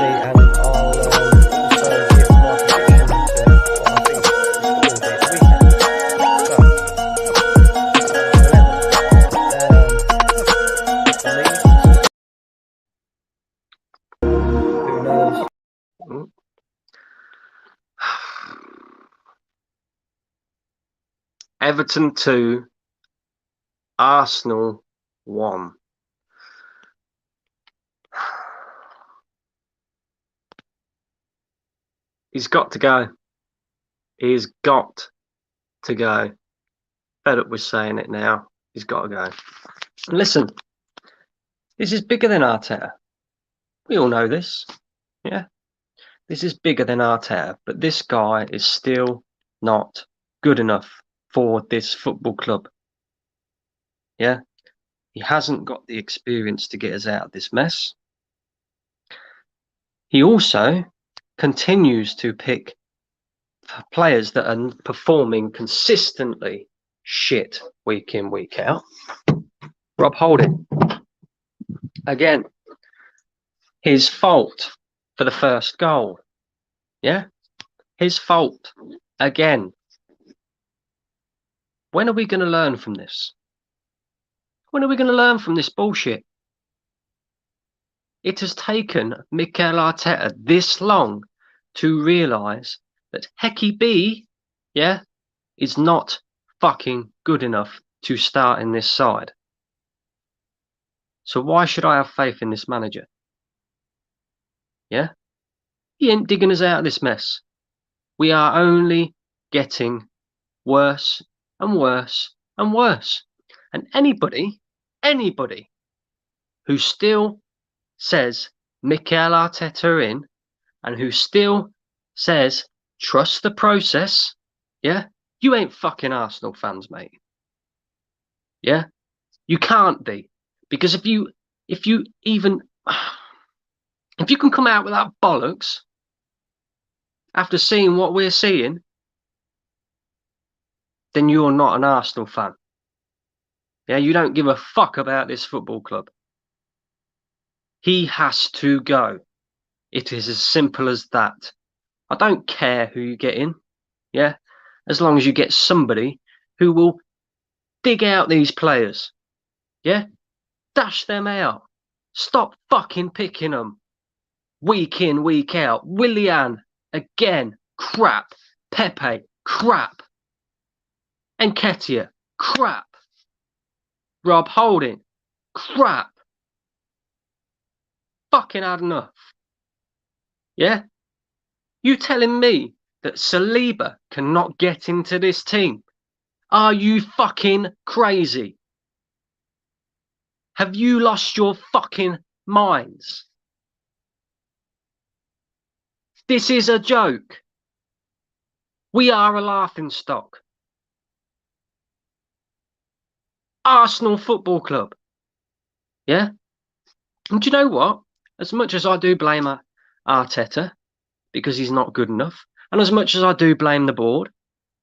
see, and I'll also give my prediction to what I think will be the weekend. So, 11. Who knows? Everton 2, Arsenal 1. He's got to go. He's got to go. Fed up with saying it now. He's got to go. And listen, this is bigger than Arteta. We all know this. Yeah. This is bigger than Arteta. But this guy is still not good enough for this football club. Yeah. He hasn't got the experience to get us out of this mess. He also continues to pick players that are performing consistently shit week in, week out. Rob Holding. Again, his fault for the first goal. Yeah? His fault. Again. When are we going to learn from this? When are we going to learn from this bullshit? It has taken Mikel Arteta this long to realise that Hecky B, yeah, is not fucking good enough to start in this side. So why should I have faith in this manager? Yeah? He ain't digging us out of this mess. We are only getting worse and worse and worse. And anybody who still says Mikel Arteta in and who still says trust the process, yeah, you ain't fucking Arsenal fans, mate. Yeah, you can't be, because if you can come out with that bollocks after seeing what we're seeing, then you're not an Arsenal fan. Yeah, you don't give a fuck about this football club. He has to go. It is as simple as that. I don't care who you get in, yeah, as long as you get somebody who will dig out these players, yeah, dash them out. Stop fucking picking them week in, week out. Willian, again, crap. Pepe, crap. Nketiah, crap. Rob Holding, crap. Fucking had enough. Yeah? You telling me that Saliba cannot get into this team? Are you fucking crazy? Have you lost your fucking minds? This is a joke. We are a laughingstock. Arsenal Football Club. Yeah? And do you know what? As much as I do blame Arteta because he's not good enough, and as much as I do blame the board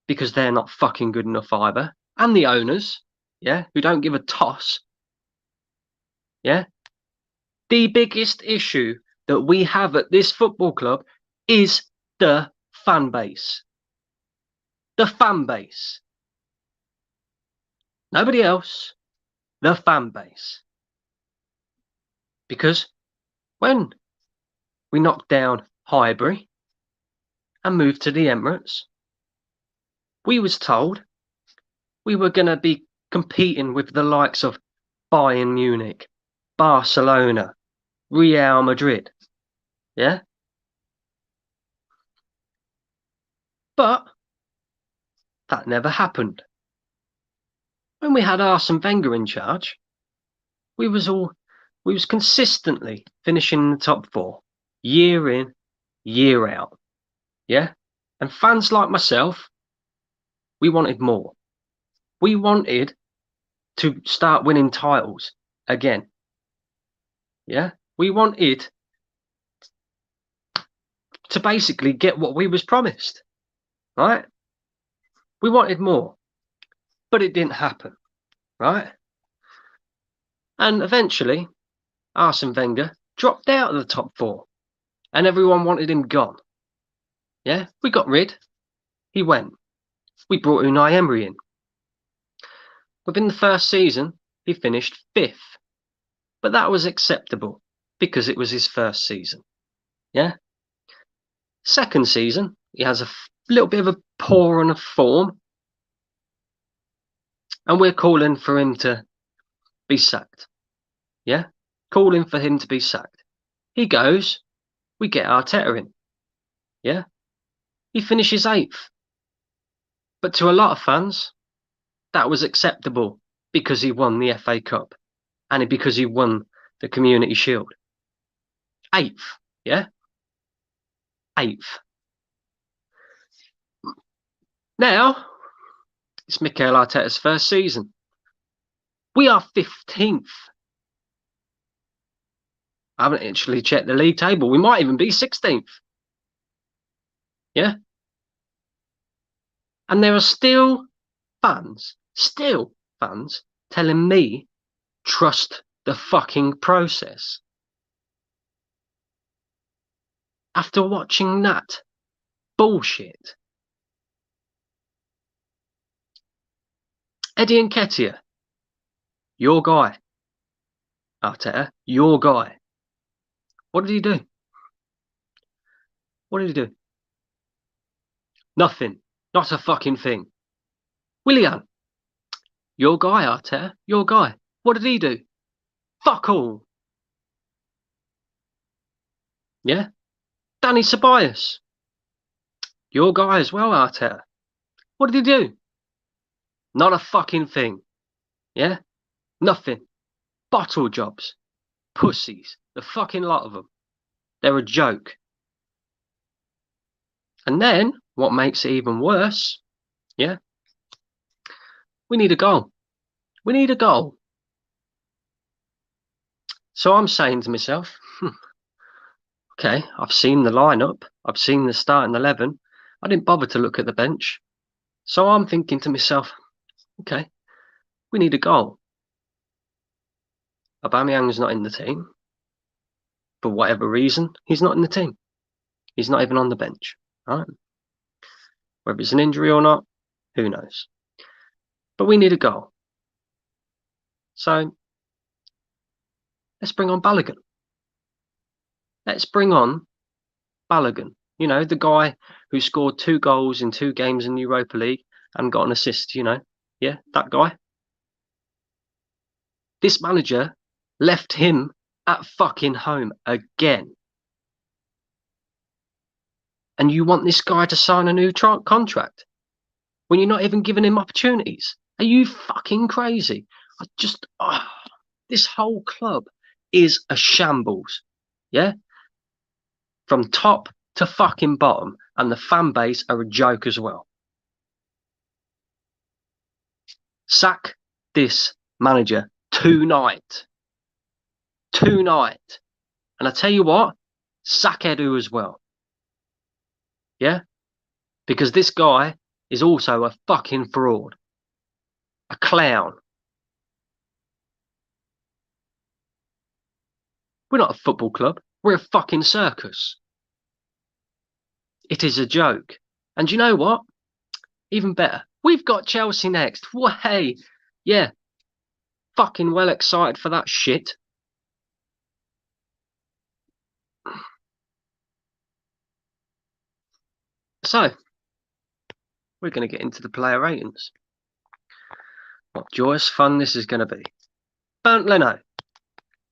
because they're not fucking good enough either, and the owners, yeah, who don't give a toss, yeah, the biggest issue that we have at this football club is the fan base. The fan base. Nobody else. The fan base. Because when we knocked down Highbury and moved to the Emirates, we was told we were going to be competing with the likes of Bayern Munich, Barcelona, Real Madrid. Yeah? But that never happened. When we had Arsene Wenger in charge, we was consistently finishing in the top 4, year in, year out. Yeah? And fans like myself, we wanted more. We wanted to start winning titles again. Yeah? We wanted to basically get what we was promised. Right? We wanted more. But it didn't happen. Right? And eventually, Arsene Wenger dropped out of the top 4. and everyone wanted him gone. Yeah, we got rid. He went. We brought Unai Emery in. Within the first season, he finished 5th. But that was acceptable because it was his first season. Yeah. Second season, he has a little bit of a poor run of form. And we're calling for him to be sacked. Yeah. Calling for him to be sacked. He goes, we get Arteta in. Yeah. He finishes 8th. But to a lot of fans, that was acceptable because he won the FA Cup and because he won the Community Shield. 8th. Yeah. 8th. Now, it's Mikel Arteta's first season. We are 15th. I haven't actually checked the league table. We might even be 16th. Yeah. And there are still fans telling me, trust the fucking process. After watching that bullshit. Eddie Nketiah, your guy. Arteta, your guy. What did he do? What did he do? Nothing. Not a fucking thing. Willian, your guy, Arteta, your guy. What did he do? Fuck all. Yeah? Danny Ceballos, your guy as well, Arteta. What did he do? Not a fucking thing. Yeah? Nothing. Bottle jobs. Pussies. The fucking lot of them. They're a joke. And then, what makes it even worse, yeah? We need a goal. We need a goal. So I'm saying to myself, okay, I've seen the lineup. I've seen the starting 11. I didn't bother to look at the bench. So I'm thinking to myself, okay, we need a goal. Aubameyang's not in the team. For whatever reason, he's not in the team. He's not even on the bench. Right? Whether it's an injury or not, who knows? But we need a goal. So let's bring on Balogun. Let's bring on Balogun. You know, the guy who scored 2 goals in 2 games in the Europa League and got an assist, you know. Yeah, that guy. This manager left him at fucking home again. And you want this guy to sign a new contract when you're not even giving him opportunities? Are you fucking crazy? This whole club is a shambles. Yeah? From top to fucking bottom, and the fan base are a joke as well. Sack this manager tonight. Tonight. And I tell you what, sack Edu as well. Yeah? Because this guy is also a fucking fraud. A clown. We're not a football club. We're a fucking circus. It is a joke. And you know what? Even better. We've got Chelsea next. Way. Yeah. Fucking well excited for that shit. So, we're going to get into the player ratings. What joyous fun this is going to be. Bernd Leno,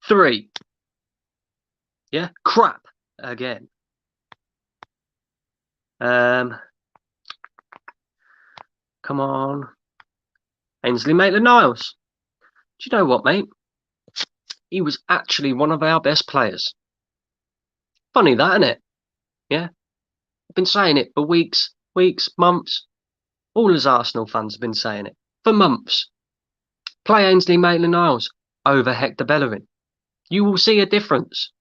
3. Yeah, crap again. Come on. Ainsley Maitland-Niles. Do you know what, mate? He was actually one of our best players. Funny that, isn't it? Yeah. I've been saying it for weeks, months. All as Arsenal fans have been saying it for months. Play Ainsley Maitland-Niles over Hector Bellerin. You will see a difference.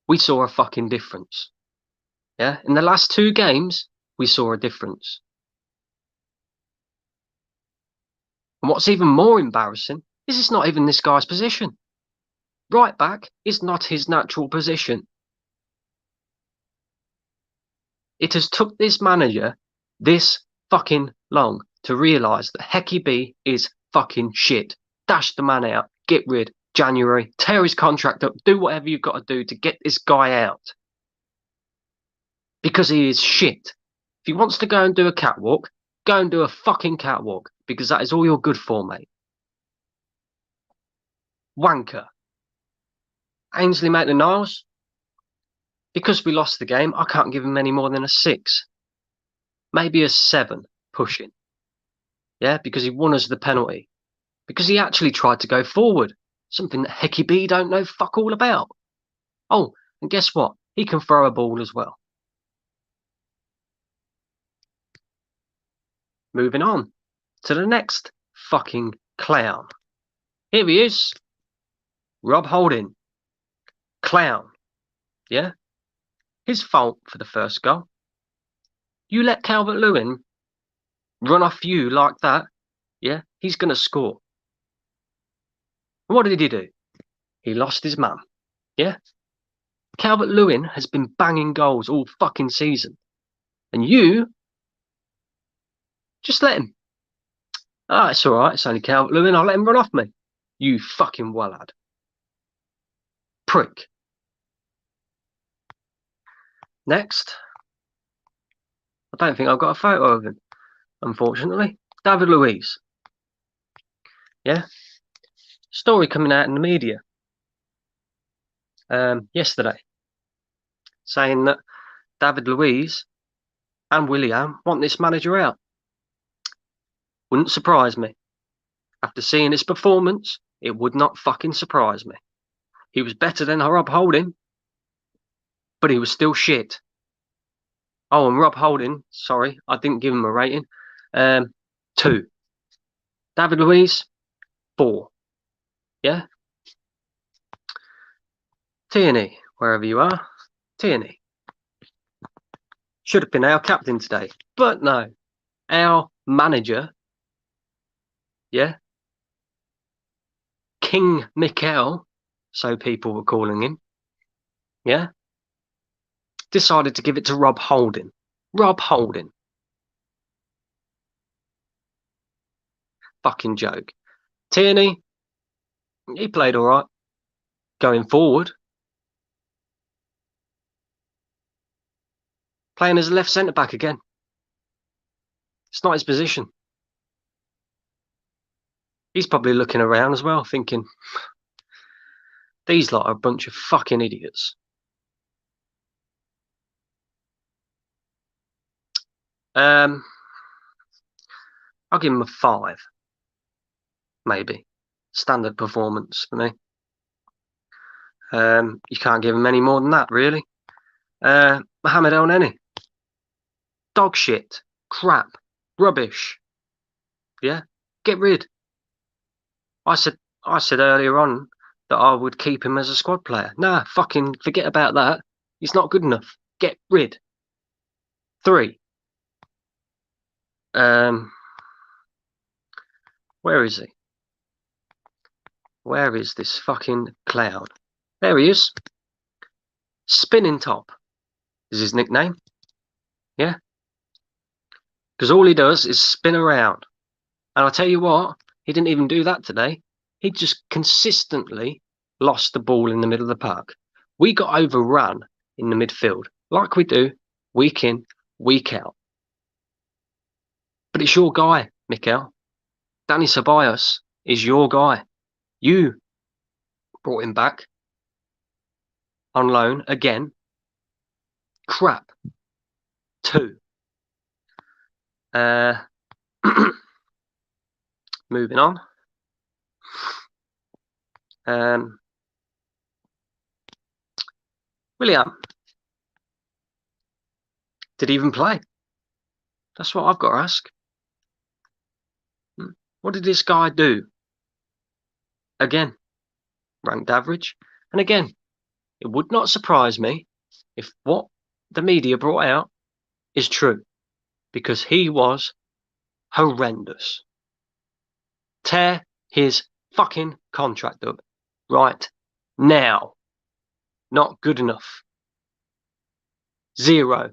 We saw a fucking difference. Yeah, in the last 2 games, we saw a difference. And what's even more embarrassing is it's not even this guy's position. Right back is not his natural position. It has took this manager this fucking long to realise that Hecky B is fucking shit. Dash the man out. Get rid. January. Tear his contract up. Do whatever you've got to do to get this guy out. Because he is shit. If he wants to go and do a catwalk, go and do a fucking catwalk. Because that is all you're good for, mate. Wanker. Ainsley Maitland-Niles. Because we lost the game, I can't give him any more than a 6. Maybe a 7 pushing. Yeah, because he won us the penalty. Because he actually tried to go forward. Something that Hecky B don't know fuck all about. Oh, and guess what? He can throw a ball as well. Moving on to the next fucking clown. Here he is. Rob Holding. Clown. Yeah? His fault for the first goal. You let Calvert-Lewin run off you like that, yeah? He's going to score. And what did he do? He lost his man, yeah? Calvert-Lewin has been banging goals all fucking season. And you just let him. Ah, it's all right. It's only Calvert-Lewin. I'll let him run off me. You fucking wallad. Prick. Next. I don't think I've got a photo of him, unfortunately. David Luiz. Yeah? Story coming out in the media yesterday saying that David Luiz and Willian want this manager out. Wouldn't surprise me. After seeing his performance, it would not fucking surprise me. He was better than Rob Holding, but he was still shit. Oh, and Rob Holding, sorry, I didn't give him a rating. 2. David Luiz, 4. Yeah? Tierney, wherever you are. Tierney. Should have been our captain today, but no. Our manager, yeah? King Mikel, so people were calling him, yeah? Decided to give it to Rob Holding. Rob Holding. Fucking joke. Tierney, he played all right. Going forward. Playing as a left centre-back again. It's not his position. He's probably looking around as well, thinking, these lot are a bunch of fucking idiots. I'll give him a 5. Maybe. Standard performance for me. You can't give him any more than that, really. Mohamed El Neni. Dog shit. Crap. Rubbish. Yeah? Get rid. I said earlier on that I would keep him as a squad player. Nah, fucking forget about that. He's not good enough. Get rid. 3. Where is he? Where is this fucking clown? There he is. Spinning Top is his nickname. Yeah? Because all he does is spin around. And I'll tell you what, he didn't even do that today. He just consistently lost the ball in the middle of the park. We got overrun in the midfield, like we do, week in, week out. But it's your guy, Mikel. Danny Ceballos is your guy. You brought him back on loan again. Crap. 2. Moving on. Willian. Did he even play? That's what I've got to ask. What did this guy do? Again, ranked average. And again, it would not surprise me if what the media brought out is true. Because he was horrendous. Tear his fucking contract up right now. Not good enough. 0.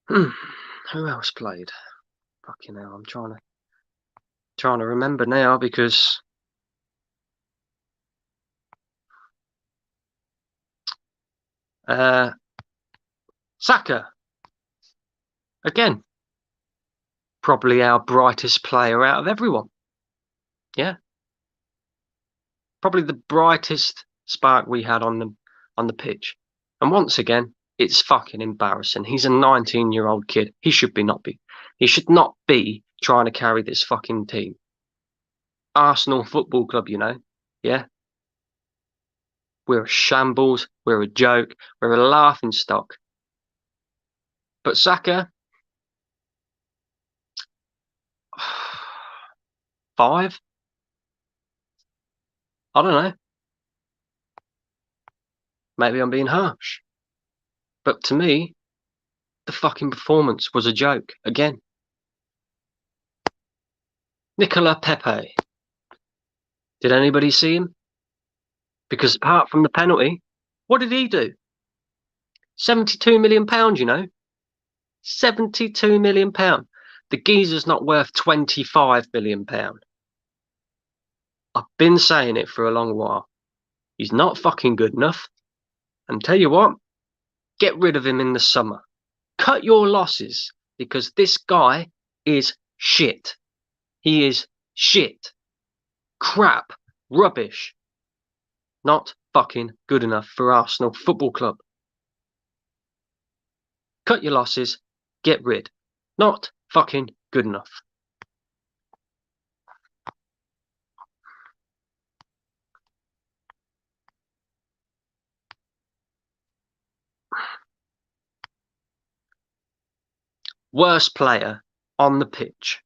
Who else played? Fucking hell, I'm trying to remember now because Saka again, probably our brightest player out of everyone. Yeah, probably the brightest spark we had on the pitch. And once again, it's fucking embarrassing. He's a 19-year-old kid. He should not be trying to carry this fucking team. Arsenal Football Club, you know. Yeah. We're a shambles. We're a joke. We're a laughing stock. But Saka, 5? I don't know. Maybe I'm being harsh. But to me, the fucking performance was a joke again. Nicola Pepe. Did anybody see him? Because apart from the penalty, what did he do? £72 million, you know? £72 million. The geezer's not worth £25 million. I've been saying it for a long while. He's not fucking good enough. And tell you what, get rid of him in the summer. Cut your losses because this guy is shit. He is shit. Crap. Rubbish. Not fucking good enough for Arsenal Football Club. Cut your losses. Get rid. Not fucking good enough. Worst player on the pitch.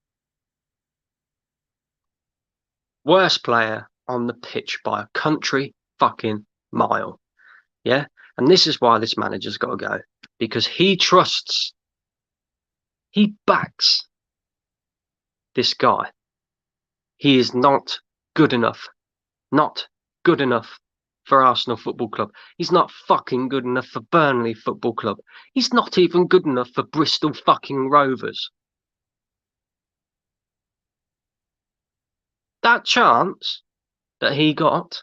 Worst player on the pitch by a country fucking mile. Yeah? And this is why this manager's got to go. Because he backs this guy. He is not good enough. Not good enough for Arsenal Football Club. He's not fucking good enough for Burnley Football Club. He's not even good enough for Bristol fucking Rovers. That chance that he got,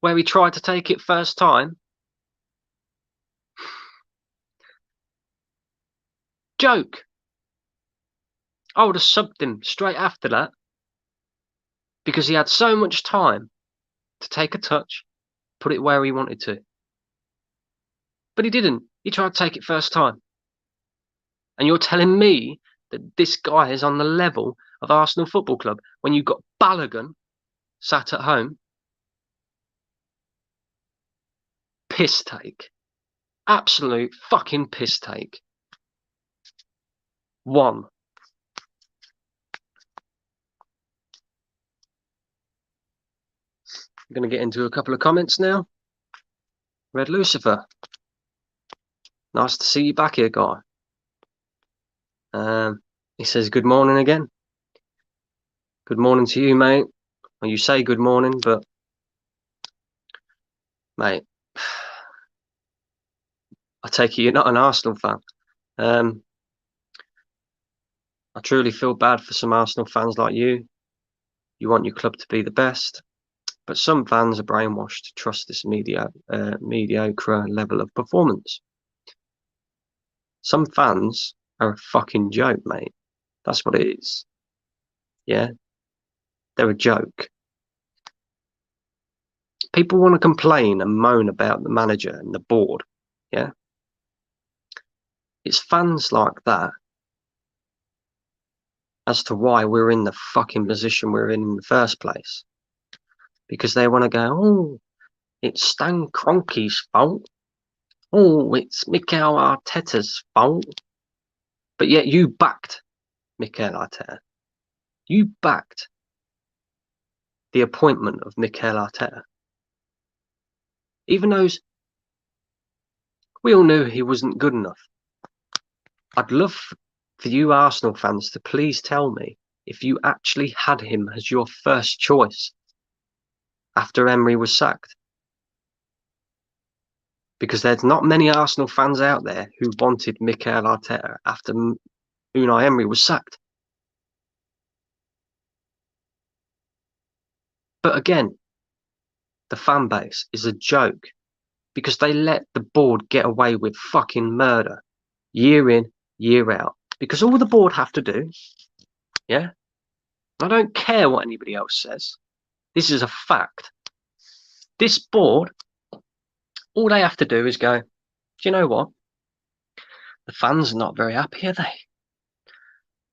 where he tried to take it first time, joke. I would have subbed him straight after that because he had so much time to take a touch, put it where he wanted to. But he didn't. He tried to take it first time. And you're telling me that this guy is on the level of Arsenal Football Club when you've got Balogun sat at home? Piss take. Absolute fucking piss take. 1. I'm going to get into a couple of comments now. Red Lucifer. Nice to see you back here, guy. He says good morning again. Good morning to you, mate. Well, you say good morning, but mate, I take it you're not an Arsenal fan. I truly feel bad for some Arsenal fans like you. You want your club to be the best, but some fans are brainwashed to trust this mediocre level of performance. Some fans are a fucking joke, mate. That's what it is. Yeah? They're a joke. People want to complain and moan about the manager and the board. Yeah? It's fans like that as to why we're in the fucking position we're in the first place. Because they want to go, oh, it's Stan Kroenke's fault. Oh, it's Mikel Arteta's fault. But yet you backed Mikel Arteta. You backed the appointment of Mikel Arteta. Even though we all knew he wasn't good enough. I'd love for you Arsenal fans to please tell me if you actually had him as your first choice after Emery was sacked. because there's not many Arsenal fans out there who wanted Mikel Arteta after Unai Emery was sacked. But again, the fan base is a joke because they let the board get away with fucking murder year in, year out. Because all the board have to do, yeah, I don't care what anybody else says. This is a fact. This board, all they have to do is go, do you know what? The fans are not very happy, are they?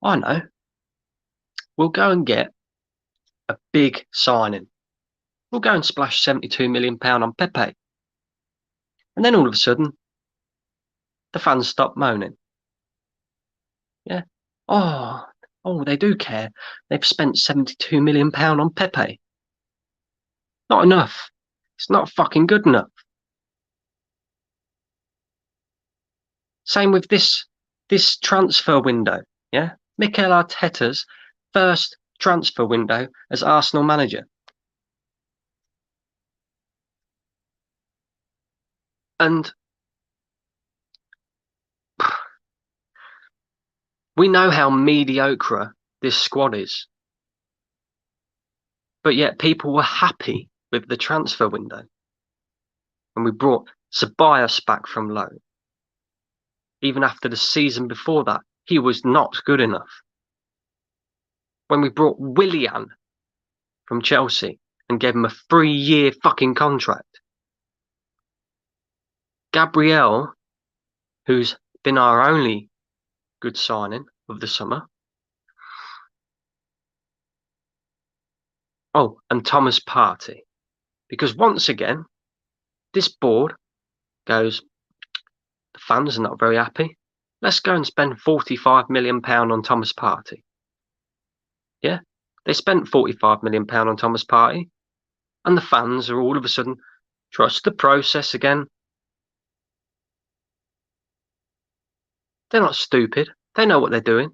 I know. We'll go and get a big signing. We'll go and splash £72 million on Pepe. And then all of a sudden, the fans stop moaning. Yeah. Oh, they do care. They've spent £72 million on Pepe. Not enough. It's not fucking good enough. Same with this transfer window. Yeah. Mikel Arteta's first transfer window as Arsenal manager. And we know how mediocre this squad is. But yet people were happy with the transfer window. And we brought Ceballos back from loan. Even after the season before that, he was not good enough. When we brought Willian from Chelsea and gave him a 3-year fucking contract. Gabriel, who's been our only good signing of the summer. Oh, and Thomas Partey. Because once again, this board goes, the fans are not very happy. Let's go and spend £45 million on Thomas Partey. Yeah, they spent £45 million on Thomas Partey. And the fans are all of a sudden, trust the process again. They're not stupid. They know what they're doing.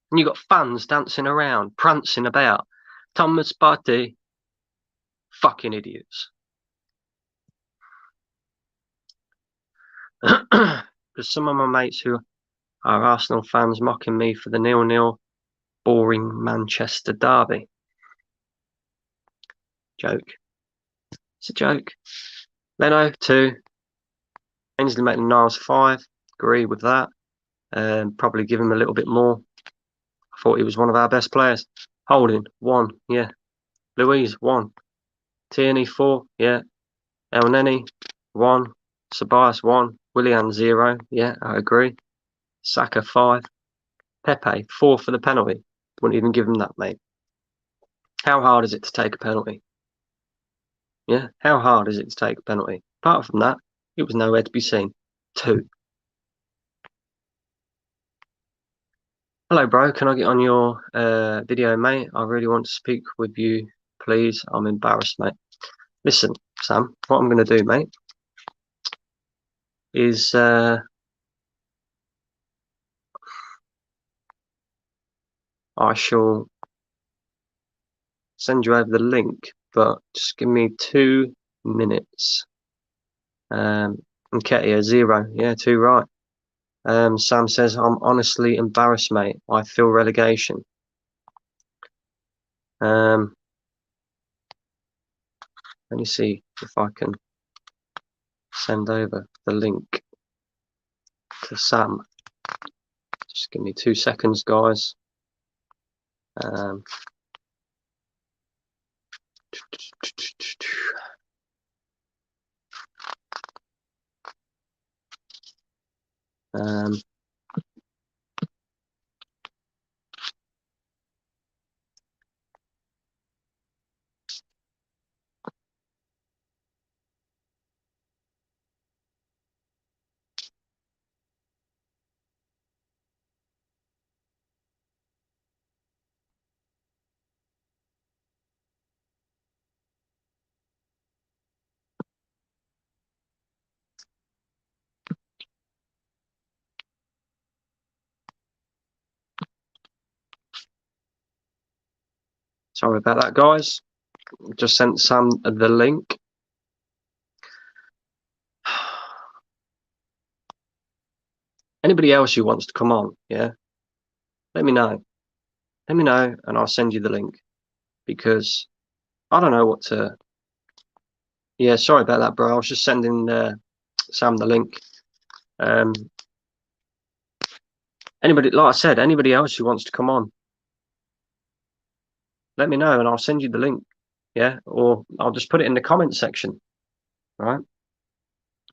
And you've got fans dancing around, prancing about. Thomas Partey, fucking idiots. Because some of my mates who are Arsenal fans mocking me for the 0-0 boring Manchester derby. Joke. It's a joke. Leno, 2. Ainsley Maitland-Niles, 5. Agree with that. Probably give him a little bit more. I thought he was one of our best players. Holding, 1. Yeah. Louise, 1. Tierney, 4. Yeah. Elneny, 1. Ceballos, 1. Willian, 0. Yeah, I agree. Saka, 5. Pepe, 4 for the penalty. Wouldn't even give him that, mate. How hard is it to take a penalty? Yeah, how hard is it to take a penalty? Apart from that, it was nowhere to be seen. 2. Hello, bro. Can I get on your video, mate? I really want to speak with you, please. I'm embarrassed, mate. Listen, Sam, what I'm going to do, mate, is I shall send you over the link, but just give me 2 minutes. Nketiah, 0. Yeah, 2 right. Sam says, I'm honestly embarrassed, mate. I feel relegation. Let me see if I can send over the link to Sam. Just give me 2 seconds, guys. Um, sorry about that, guys. Just sent Sam the link. Anybody else who wants to come on, yeah, let me know. Let me know, and I'll send you the link, because I don't know what to. Yeah, sorry about that, bro. I was just sending Sam the link. Anybody, like I said, anybody else who wants to come on, let me know, and I'll send you the link. Yeah, or I'll just put it in the comment section, right?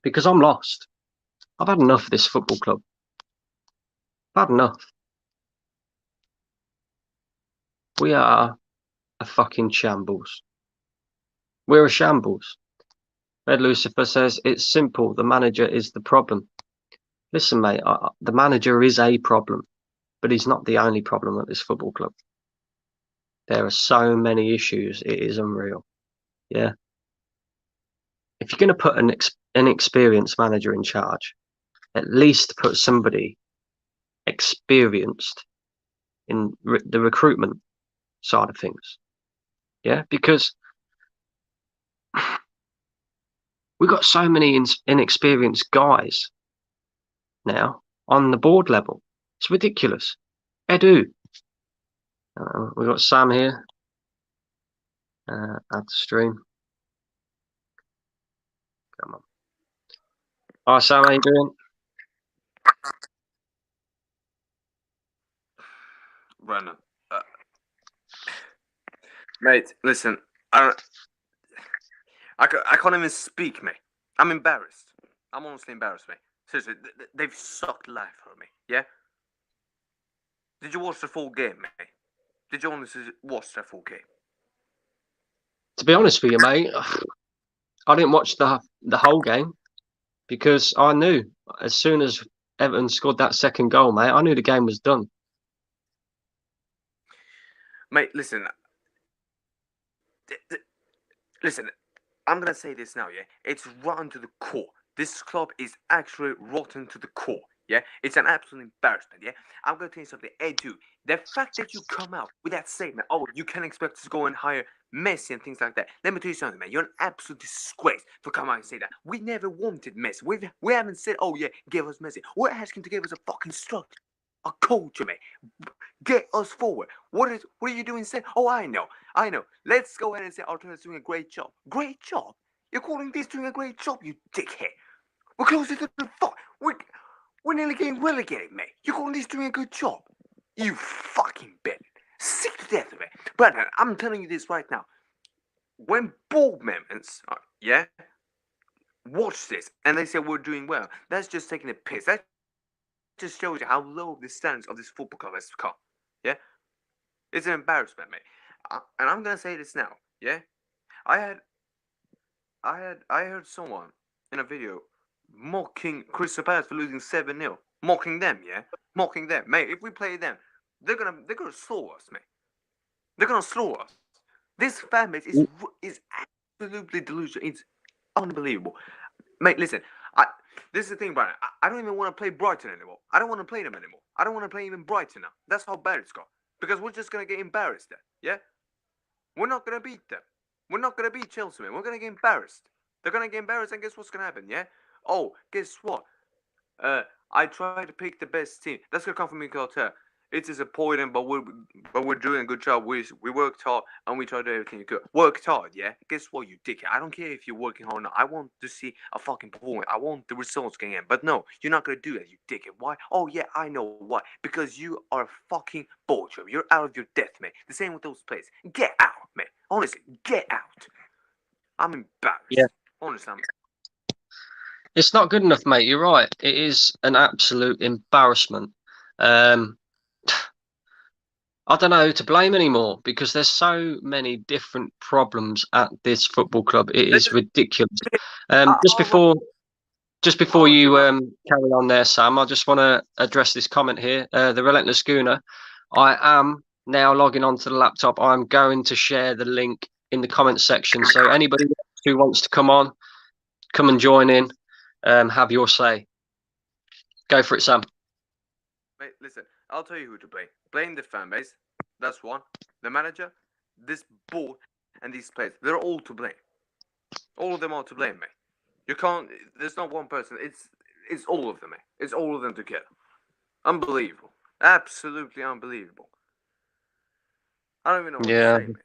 Because I'm lost. I've had enough of this football club. I've had enough. We are a fucking shambles. We're a shambles. Red Lucifer says, it's simple. The manager is the problem. Listen, mate, the manager is a problem, but he's not the only problem at this football club. There are so many issues. It is unreal. Yeah. If you're going to put an experienced manager in charge, at least put somebody experienced in the recruitment side of things. Yeah, because we've got so many inexperienced guys now on the board level. It's ridiculous. Edu. We've got Sam here. Add to stream. Come on. Hi, Sam. How you doing? Brandon, mate, listen, I can't even speak, mate. I'm embarrassed. I'm honestly embarrassed, mate. Seriously, they've sucked life out of me, yeah? Did you watch the full game, mate? Did you honestly watch the full game? To be honest with you, mate, I didn't watch the whole game, because I knew as soon as Everton scored that second goal, mate, I knew the game was done. Mate, listen. Listen, I'm gonna say this now, yeah? It's rotten to the core. This club is actually rotten to the core, yeah? It's an absolute embarrassment, yeah? I'm gonna tell you something. Edu, the fact that you come out with that statement, oh, you can expect us to go and hire Messi and things like that. Let me tell you something, man. You're an absolute disgrace for coming out and say that. We never wanted Messi. We haven't said, oh, yeah, give us Messi. We're asking to give us a fucking structure, a culture, man. Get us forward. What are you doing instead? Oh, I know. Let's go ahead and say Arteta's doing a great job. Great job? You're calling this doing a great job, you dickhead. We're closer to the fuck. We're nearly getting relegated, mate. You're calling this doing a good job? You fucking bitch. Sick to death of it. But I'm telling you this right now. When board members, yeah, watch this and they say we're doing well, that's just taking a piss. That just shows you how low the standards of this football club has become. Yeah? It's an embarrassment, mate. And I'm gonna say this now, yeah? I heard someone in a video mocking Crystal Palace for losing 7-0. Mocking them, yeah? Mocking them. Mate, if we play them, they're gonna slow us, mate. They're gonna slow us. This fan base is absolutely delusional. It's unbelievable. Mate, listen, this is the thing, Brian. I don't even want to play Brighton anymore. I don't want to play them anymore. I don't want to play even Brighton now. That's how bad it's got. Because we're just gonna get embarrassed there, yeah? We're not gonna beat them. We're not gonna beat Chelsea, man. We're gonna get embarrassed. They're gonna get embarrassed, and guess what's gonna happen, yeah? Oh, guess what? I tried to pick the best team. That's gonna come from Mikel Arteta. It's disappointing, but we're doing a good job. We worked hard and we tried to do everything we could. Worked hard, yeah. Guess what, you dickhead? I don't care if you're working hard or not. I want to see a fucking performance. I want the results getting in. But no, you're not gonna do that, you dickhead. Why? Oh yeah, I know why. Because you are a fucking vulture. You're out of your depth, mate. The same with those players. Get out, mate. Honestly, get out. I'm embarrassed. Yeah. Honestly, It's not good enough, mate. You're right. It is an absolute embarrassment. I don't know who to blame anymore, because there's so many different problems at this football club. It is ridiculous. Just before you carry on there, Sam, I just want to address this comment here. The Relentless Schooner. I am now logging onto the laptop. I'm going to share the link in the comment section. So anybody who wants to come on, come and join in. Have your say. Go for it, Sam. Mate, listen, I'll tell you who to blame. Blame the fan base. That's one. The manager, this board, and these players. They're all to blame. All of them are to blame, mate. You can't. There's not one person. It's all of them, mate. It's all of them together. Unbelievable. Absolutely unbelievable. I don't even know what Yeah. to say, mate.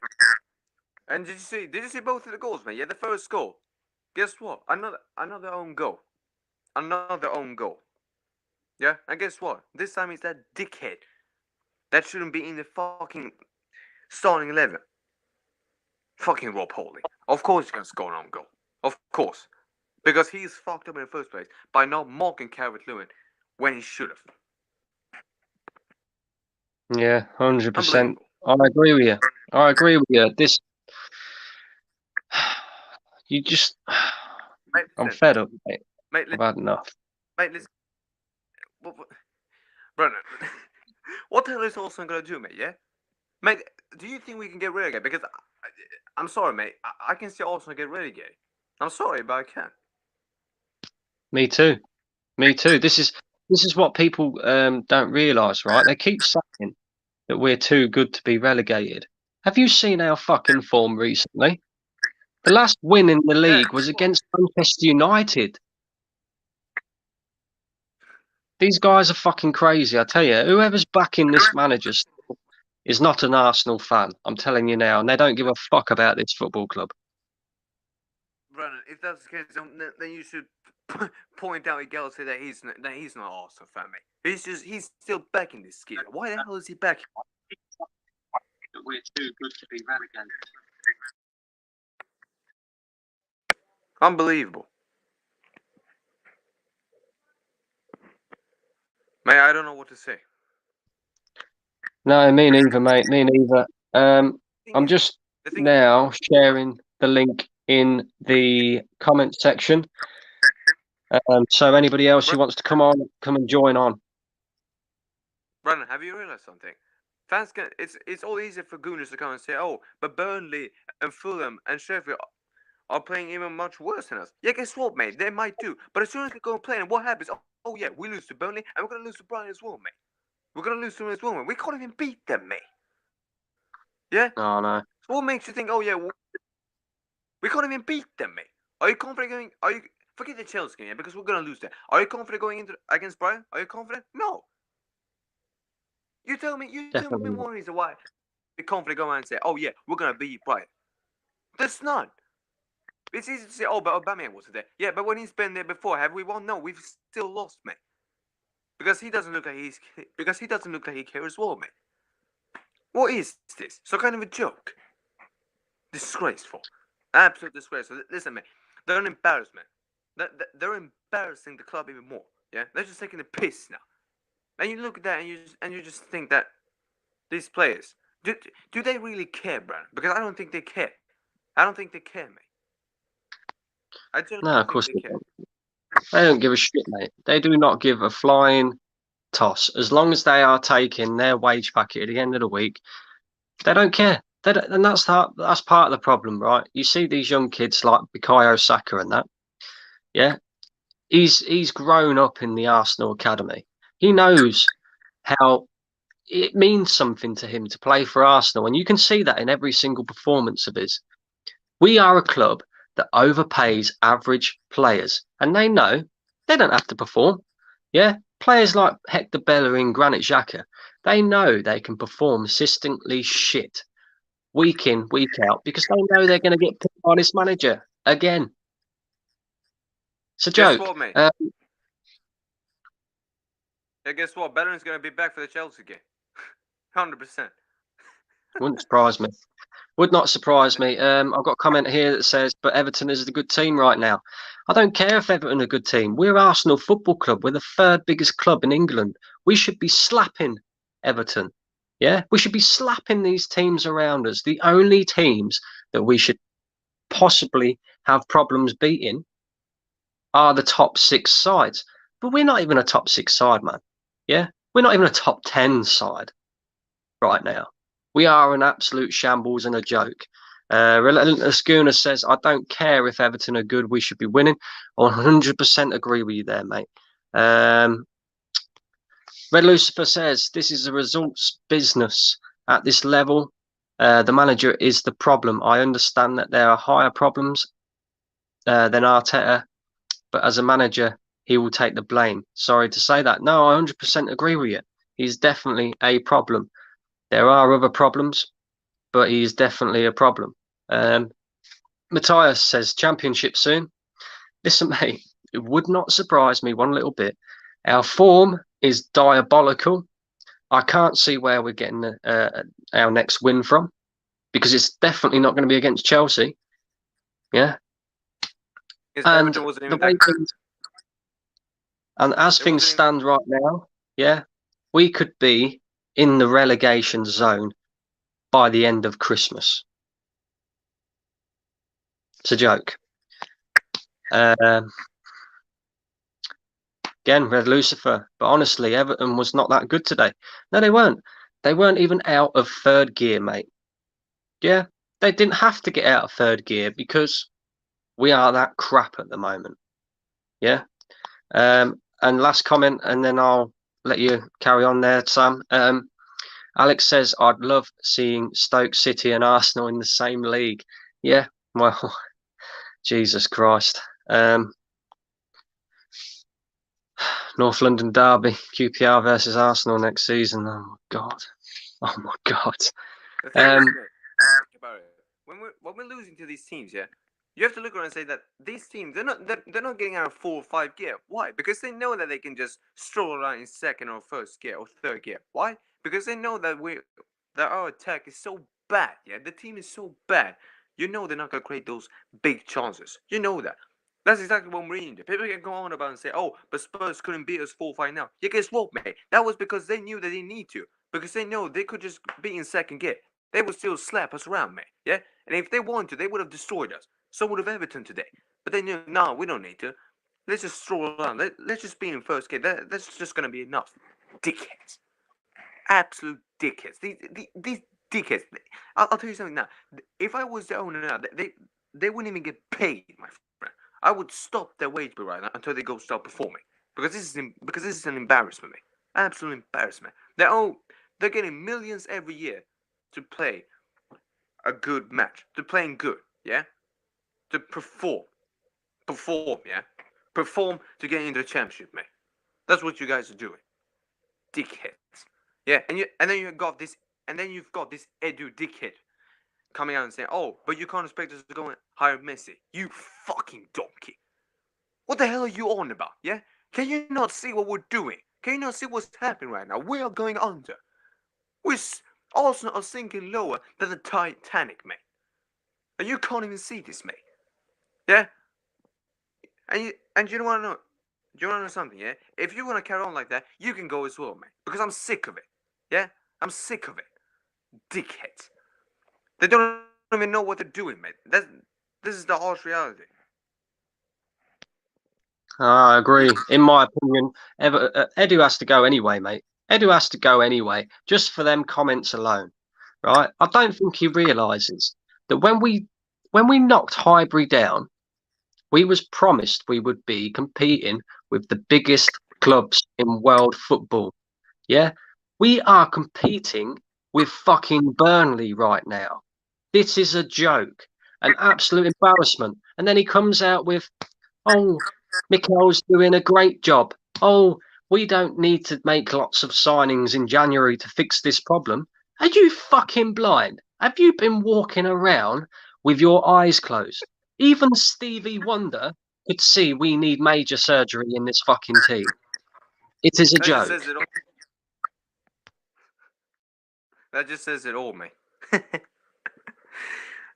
And did you see both of the goals, mate? Yeah, the first goal. Guess what? Another own goal. Another own goal. Yeah? And guess what? This time it's that dickhead that shouldn't be in the fucking starting 11. Fucking Rob Holding. Of course he's gonna score an own goal. Of course. Because he's fucked up in the first place by not marking Calvert-Lewin when he should have. Yeah, 100%. Unbelievable. I agree with you. I agree with you. This, you just, Mate, I'm listen. fed up, mate. Mate, I've had enough. mate, listen. Brandon, what the hell is Arsenal gonna do, mate? Yeah, mate. Do you think we can get relegated? Because I'm sorry, mate. I can see Arsenal get relegated. I'm sorry, but I can. Me too. Me too. This is what people don't realise, right? They keep saying that we're too good to be relegated. Have you seen our fucking form recently? The last win in the league was against Manchester United. These guys are fucking crazy, I tell you. Whoever's backing this manager is not an Arsenal fan. I'm telling you now, and they don't give a fuck about this football club. Brandon, if that's the case, then you should point out Galaxy that he's not Arsenal fan, mate. He's still backing this kid. Why the hell is he backing? We're too good to be relegated. Unbelievable. Mate, I don't know what to say. No, me neither, mate. Me neither. I'm just now sharing the link in the comment section. So anybody else who wants to come and join on. Brandon, have you realised something? Fans can. It's all easy for Gooners to come and say, "Oh, but Burnley and Fulham and Sheffield are playing even much worse than us." Yeah, guess what, mate? They might do. But as soon as they go and play, and what happens? Oh yeah, we lose to Burnley, and we're gonna lose to Brighton as well, mate. We're gonna lose to them as well, mate. We can't even beat them, mate. Yeah. Oh no. So what makes you think? Oh yeah, we can't even beat them, mate. Are you confident going? Are you forget the Chelsea game, yeah, because we're gonna lose there. Are you confident going into against Brighton? Are you confident? No. You tell me one reason why you're confident go out and say, oh yeah, we're gonna beat Brighton. There's none. It's easy to say, oh, but Aubameyang wasn't there. Yeah, but when he's been there before, have we won? No, we've still lost, mate. Because he doesn't look like he cares as well, mate. What is this? Some kind of a joke? Disgraceful. Absolute disgraceful. Listen, mate, they're an embarrassment. They're embarrassing the club even more. Yeah, they're just taking the piss now. And you look at that and you just think that these players, do they really care, Brandon? Because I don't think they care. I don't think they care, mate. No, of course they don't. They don't give a shit, mate. They do not give a flying toss. As long as they are taking their wage packet at the end of the week, they don't care. And that's part of the problem, right? You see these young kids like Bukayo Saka and that. Yeah, he's grown up in the Arsenal academy. He knows how it means something to him to play for Arsenal, and you can see that in every single performance of his. We are a club that overpays average players, and they know they don't have to perform. Yeah, players like Hector Bellerin and Granit Xhaka, they know they can perform consistently shit week in, week out, because they know they're going to get picked by this manager again. It's a joke. Guess what, mate? Yeah, guess what? Bellerin's going to be back for the Chelsea game. 100%. Wouldn't surprise me. Would not surprise me. I've got a comment here that says, but Everton is a good team right now. I don't care if Everton are a good team. We're Arsenal Football Club. We're the third biggest club in England. We should be slapping Everton. Yeah, we should be slapping these teams around us. The only teams that we should possibly have problems beating are the top 6 sides. But we're not even a top 6 side, man. Yeah, we're not even a top 10 side right now. We are an absolute shambles and a joke. Relentless Schooner says, I don't care if Everton are good, we should be winning. I 100% agree with you there, mate. Red Lucifer says, this is a results business at this level. The manager is the problem. I understand that there are higher problems than Arteta, but as a manager, he will take the blame. Sorry to say that. No, I 100% agree with you. He's definitely a problem. There are other problems, but he's definitely a problem. Matthias says, championship soon. Listen, mate, it would not surprise me one little bit. Our form is diabolical. I can't see where we're getting our next win from, because it's definitely not going to be against Chelsea. Yeah. And the way things, and as things stand right now, yeah, we could be in the relegation zone by the end of Christmas. It's a joke. Again, Red Lucifer. But honestly, Everton was not that good today. No, they weren't. They weren't even out of third gear, mate. Yeah, they didn't have to get out of third gear because we are that crap at the moment. Yeah. And last comment, and then I'll let you carry on there, Sam. Alex says, I'd love seeing Stoke City and Arsenal in the same league. Yeah, well, Jesus Christ. North London derby, QPR versus Arsenal next season. Oh my god! Oh my god! When we're losing to these teams, yeah, you have to look around and say that these teams they're not getting out of 4 or 5 gear. Why? Because they know that they can just stroll around in second or first gear or third gear. Why? Because they know that our attack is so bad. Yeah, the team is so bad. You know they're not gonna create those big chances. You know that. That's exactly what Mourinho did. People can go on about and say, "Oh, but Spurs couldn't beat us 4-5 now." Yeah, guess what, mate? That was because they knew that they need to. Because they know they could just be in second gear. They would still slap us around, mate. Yeah, and if they wanted to, they would have destroyed us. So would have Everton today. But they knew, no, we don't need to. Let's just stroll around. Let's just be in first gear. That's just gonna be enough. Dickheads, absolute dickheads. These dickheads. I'll tell you something now. If I was the owner now, they wouldn't even get paid, my friend. I would stop their wage bill right now until they go start performing. Because this is an embarrassment, mate. Absolute embarrassment. They're getting millions every year to play a good match, to playing good, yeah, to perform, yeah, perform to get into the championship, mate. That's what you guys are doing, dickheads. Yeah, and then you've got this Edu dickhead coming out and saying, "Oh, but you can't expect us to go and hire Messi." You fucking donkey! What the hell are you on about? Yeah, can you not see what we're doing? Can you not see what's happening right now? We are going under. Arsenal are sinking lower than the Titanic, mate. And you can't even see this, mate. Yeah? And you want to know? Do you want to know something, yeah? If you want to carry on like that, you can go as well, mate. Because I'm sick of it. Yeah? I'm sick of it. Dickheads. They don't even know what they're doing, mate. This is the harsh reality. I agree. In my opinion, Edu has to go anyway, mate. Edu has to go anyway, just for them comments alone, right? I don't think he realises that when we knocked Highbury down, we was promised we would be competing with the biggest clubs in world football. Yeah, we are competing with fucking Burnley right now. This is a joke, an absolute embarrassment. And then he comes out with, "Oh, Mikel's doing a great job. Oh, we don't need to make lots of signings in January to fix this problem." Are you fucking blind? Have you been walking around with your eyes closed? Even Stevie Wonder could see we need major surgery in this fucking team. It is a joke. That just says it all, mate.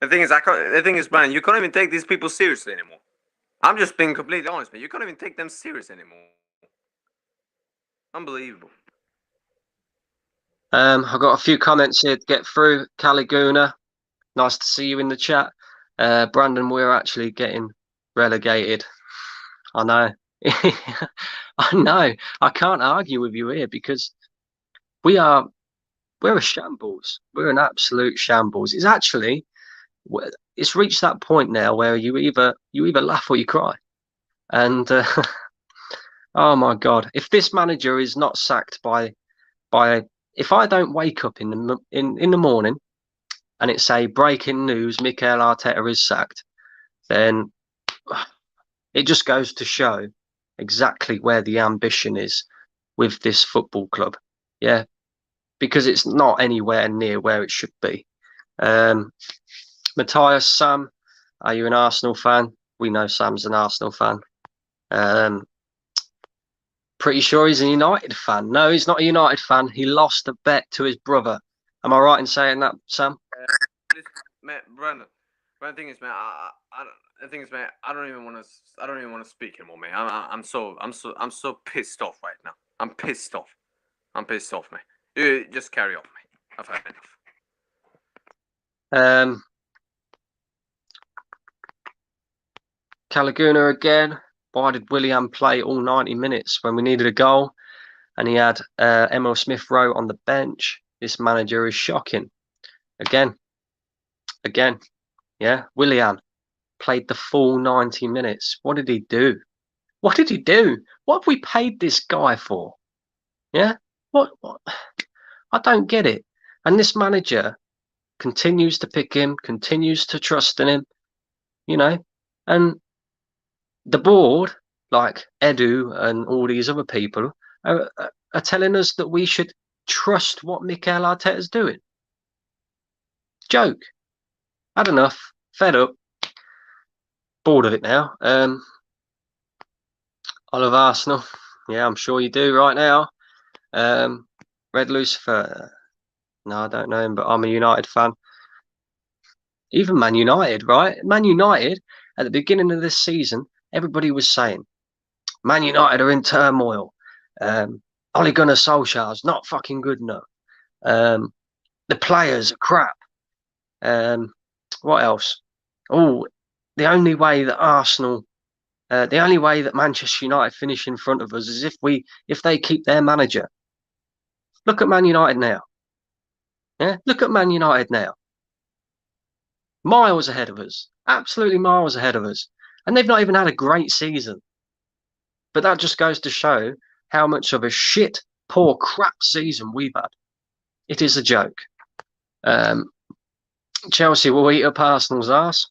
The thing is, Brian, you can't even take these people seriously anymore. I'm just being completely honest, man. You can't even take them serious anymore. Unbelievable. I've got a few comments here to get through. Caliguna, nice to see you in the chat. Brandon, we're actually getting relegated. I know. I know. I can't argue with you here because we're a shambles. We're an absolute shambles. It's reached that point now where you either laugh or you cry. And oh my God, if this manager is not sacked by if I don't wake up in the morning and it's a breaking news, Mikel Arteta is sacked, then it just goes to show exactly where the ambition is with this football club. Yeah, because it's not anywhere near where it should be. Matthias, Sam, are you an Arsenal fan? We know Sam's an Arsenal fan. Pretty sure he's a United fan. No, he's not a United fan. He lost a bet to his brother. Am I right in saying that, Sam? Man, Brandon. The thing is, man, the thing is, man, I don't even want to speak anymore, man. I'm so pissed off right now. I'm pissed off, man. You just carry on, man. I've had enough. Calaguna again. Why did Willian play all 90 minutes when we needed a goal? And he had Emil Smith-Rowe on the bench. This manager is shocking. Again. Yeah, Willian played the full 90 minutes. What did he do? What did he do? What have we paid this guy for? Yeah? What? I don't get it. And this manager continues to pick him, continues to trust in him, you know? And the board, like Edu and all these other people, are telling us that we should trust what Mikel Arteta's doing. Joke. Had enough. Fed up. Bored of it now. I love Arsenal. Yeah, I'm sure you do right now. Red Lucifer. No, I don't know him, but I'm a United fan. Even Man United, right? Man United, at the beginning of this season, everybody was saying, Man United are in turmoil. Ole Gunnar Solskjaer's not fucking good enough. The players are crap. What else? Oh, the only way that Manchester United finish in front of us is if they keep their manager. Look at Man United now. Yeah, look at Man United now. Miles ahead of us. Absolutely miles ahead of us. And they've not even had a great season. But that just goes to show how much of a shit, poor, crap season we've had. It is a joke. Chelsea will eat up Arsenal's arse.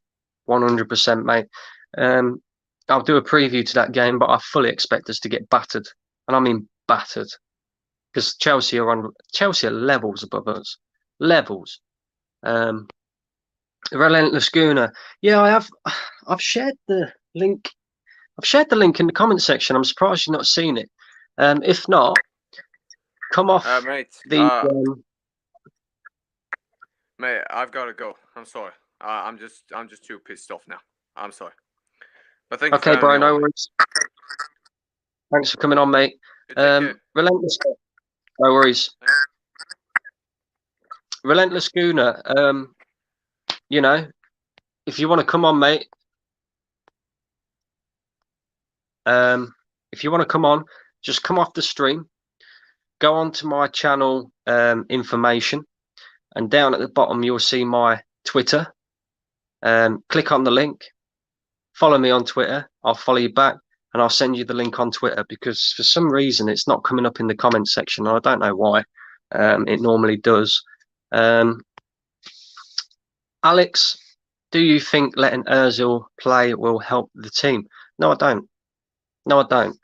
100%, mate. I'll do a preview to that game, but I fully expect us to get battered. And I mean battered. Because Chelsea are levels above us. Levels. Relentless Gooner. Yeah, I've shared the link. I've shared the link in the comment section. I'm surprised you've not seen it. If not, come off mate. Mate, I've got to go. I'm sorry. I'm just too pissed off now. I'm sorry. But thank you okay, for bro. having me No on, worries. Thanks for coming on, mate. Relentless. No worries. Relentless Gooner. You know, if you want to come on, mate. If you want to come on, just come off the stream. Go on to my channel information, and down at the bottom you'll see my Twitter. Click on the link. Follow me on Twitter. I'll follow you back, and I'll send you the link on Twitter because for some reason it's not coming up in the comment section. I don't know why. It normally does. Alex, do you think letting Ozil play will help the team? No, I don't. No, I don't.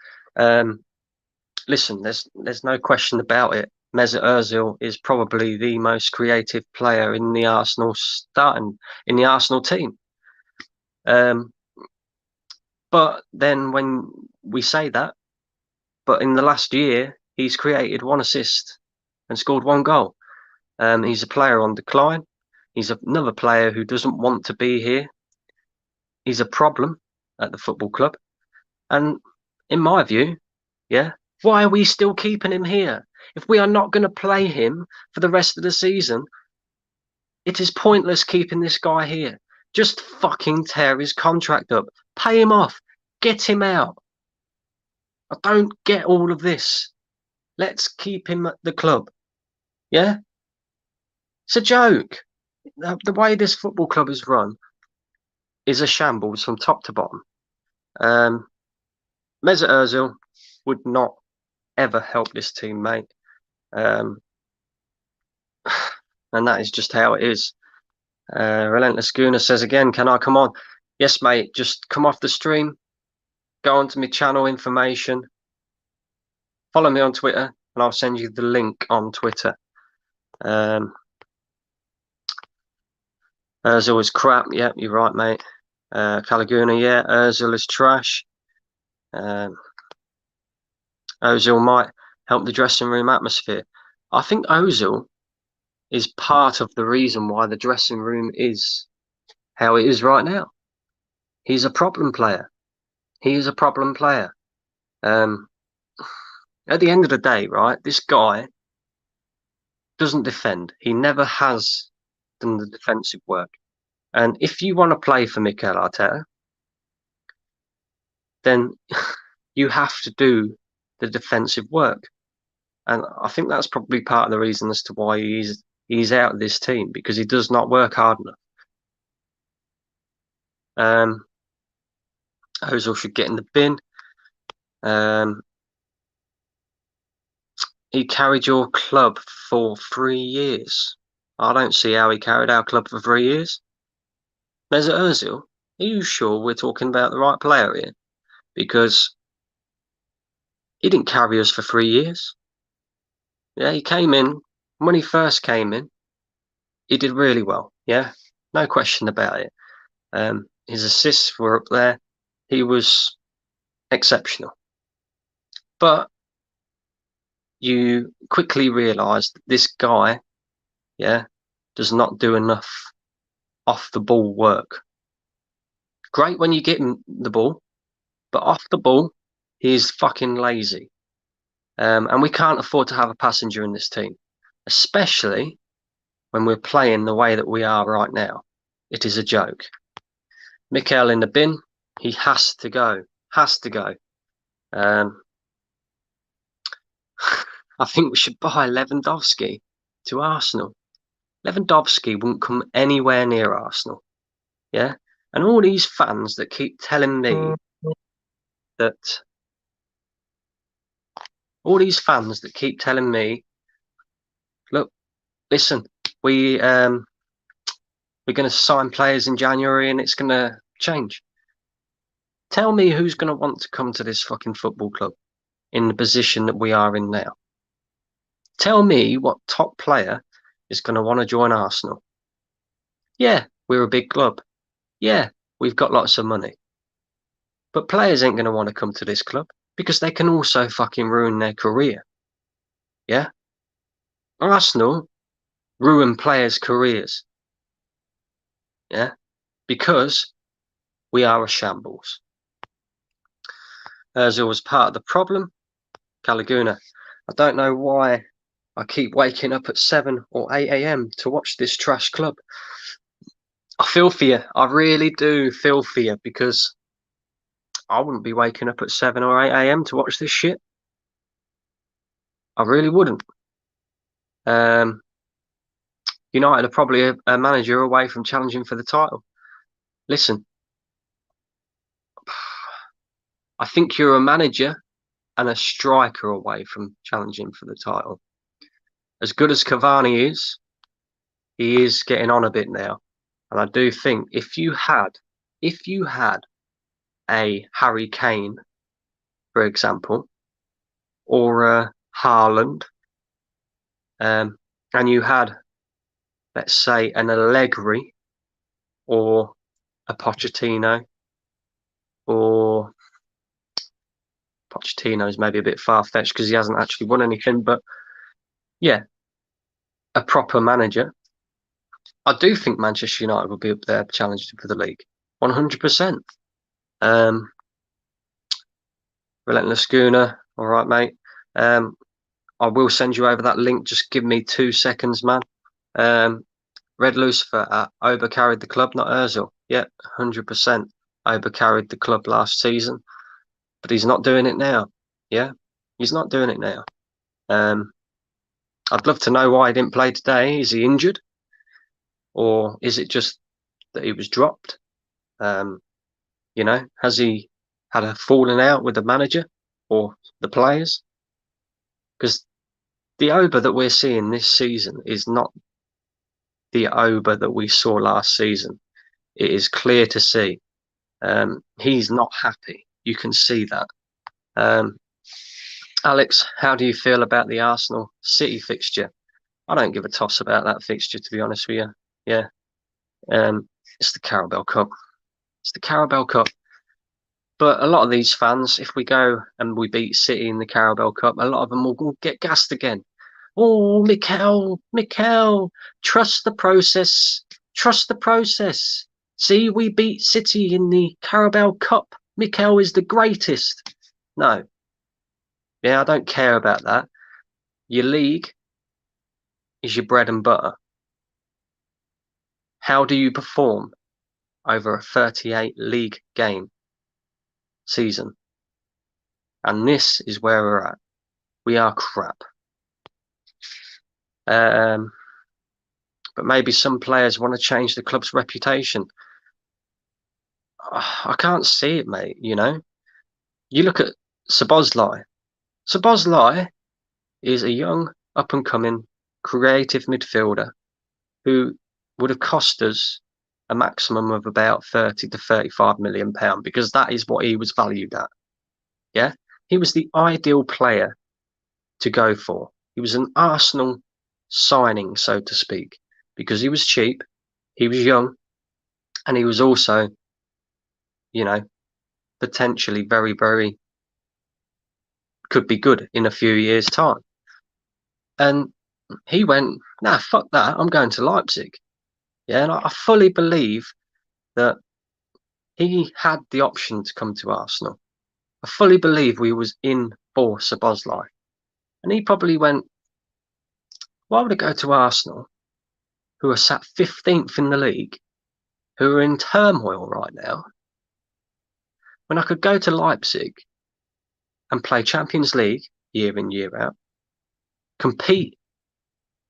Listen, there's no question about it. Mesut Ozil is probably the most creative player in the Arsenal team. But then when we say that, but in the last year he's created 1 assist and scored 1 goal. He's a player on decline. He's another player who doesn't want to be here. He's a problem at the football club. And in my view, yeah, why are we still keeping him here? If we are not going to play him for the rest of the season, it is pointless keeping this guy here. Just fucking tear his contract up. Pay him off. Get him out. I don't get all of this. Let's keep him at the club. Yeah? It's a joke. The way this football club is run is a shambles from top to bottom. Mesut Ozil would not ever help this team, mate. And that is just how it is. Relentless Gooner says again, can I come on? Yes, mate, just come off the stream. go onto my channel information, follow me on Twitter, and I'll send you the link on Twitter. Ozil is crap. Yep, you're right, mate. Kalaguna, yeah. Ozil is trash. Ozil might help the dressing room atmosphere. I think Ozil is part of the reason why the dressing room is how it is right now. He's a problem player. He is a problem player. At the end of the day, right, this guy doesn't defend. He never has done the defensive work. And if you want to play for Mikel Arteta, then you have to do the defensive work. And I think that's probably part of the reason as to why he's out of this team, because he does not work hard enough. Ozil should get in the bin. He carried your club for 3 years. I don't see how he carried our club for 3 years. Mesut Ozil, are you sure we're talking about the right player here? Because he didn't carry us for 3 years. Yeah, he came in, when he first came in, he did really well. Yeah, no question about it. His assists were up there. He was exceptional. But you quickly realise that this guy, yeah, does not do enough off the ball work. Great when you get him the ball, but off the ball, he's fucking lazy. And we can't afford to have a passenger in this team, especially when we're playing the way that we are right now. It is a joke. Mikel in the bin. He has to go. Has to go. I think we should buy Lewandowski to Arsenal. Lewandowski wouldn't come anywhere near Arsenal. Yeah? And all these fans that keep telling me that... All these fans that keep telling me, look, listen, we're going to sign players in January and it's going to change. Tell me who's going to want to come to this fucking football club in the position that we are in now. Tell me what top player is going to want to join Arsenal. Yeah, we're a big club. Yeah, we've got lots of money. But players ain't going to want to come to this club because they can also fucking ruin their career. Yeah? Arsenal ruin players' careers. Yeah? Because we are a shambles. Ozil was part of the problem. Kalaguna, I don't know why I keep waking up at 7 or 8 a.m. to watch this trash club. I feel for you. I really do feel for you, because I wouldn't be waking up at 7 or 8 a.m. to watch this shit. I really wouldn't. United are probably a manager away from challenging for the title. Listen, I think you're a manager and a striker away from challenging for the title. As good as Cavani is, he is getting on a bit now. And I do think if you had a Harry Kane, for example, or a Haaland, and you had, let's say, an Allegri or a Pochettino, or Pochettino is maybe a bit far-fetched because he hasn't actually won anything, but yeah, a proper manager, I do think Manchester United will be up there challenging for the league, 100%. Relentless Schooner, all right, mate. I will send you over that link. Just give me 2 seconds, man. Red Lucifer, Oba carried the club, not Ozil. Yeah, 100%. Oba carried the club last season, but he's not doing it now. Yeah, he's not doing it now. I'd love to know why he didn't play today. Is he injured? Or is it just that he was dropped? Has he had a falling out with the manager or the players? Because the Oba that we're seeing this season is not the Oba that we saw last season. It is clear to see. He's not happy. you can see that. Alex, how do you feel about the Arsenal City fixture? I don't give a toss about that fixture, to be honest with you. Yeah. It's the Carabao Cup. It's the Carabao Cup. But a lot of these fans, if we go and we beat City in the Carabao Cup, a lot of them will get gassed again. Oh, Mikel, trust the process. Trust the process. See, we beat City in the Carabao Cup. Mikel is the greatest. No. Yeah, I don't care about that. Your league is your bread and butter. How do you perform over a 38 league game season? And this is where we're at. We are crap. But maybe some players want to change the club's reputation. I can't see it, mate. You know, you look at Szoboszlai. Szoboszlai is a young, up-and-coming, creative midfielder who would have cost us a maximum of about 30 to 35 million pound, because that is what he was valued at. Yeah, he was the ideal player to go for. He was an Arsenal signing, so to speak, because he was cheap, he was young, and he was also, you know, potentially very, very could be good in a few years' time. And he went, nah, fuck that, I'm going to Leipzig. Yeah, and I fully believe that he had the option to come to Arsenal. I fully believe we was in for Szoboszlai. And he probably went, why would I go to Arsenal, who are sat 15th in the league, who are in turmoil right now, when I could go to Leipzig and play Champions League year in, year out, compete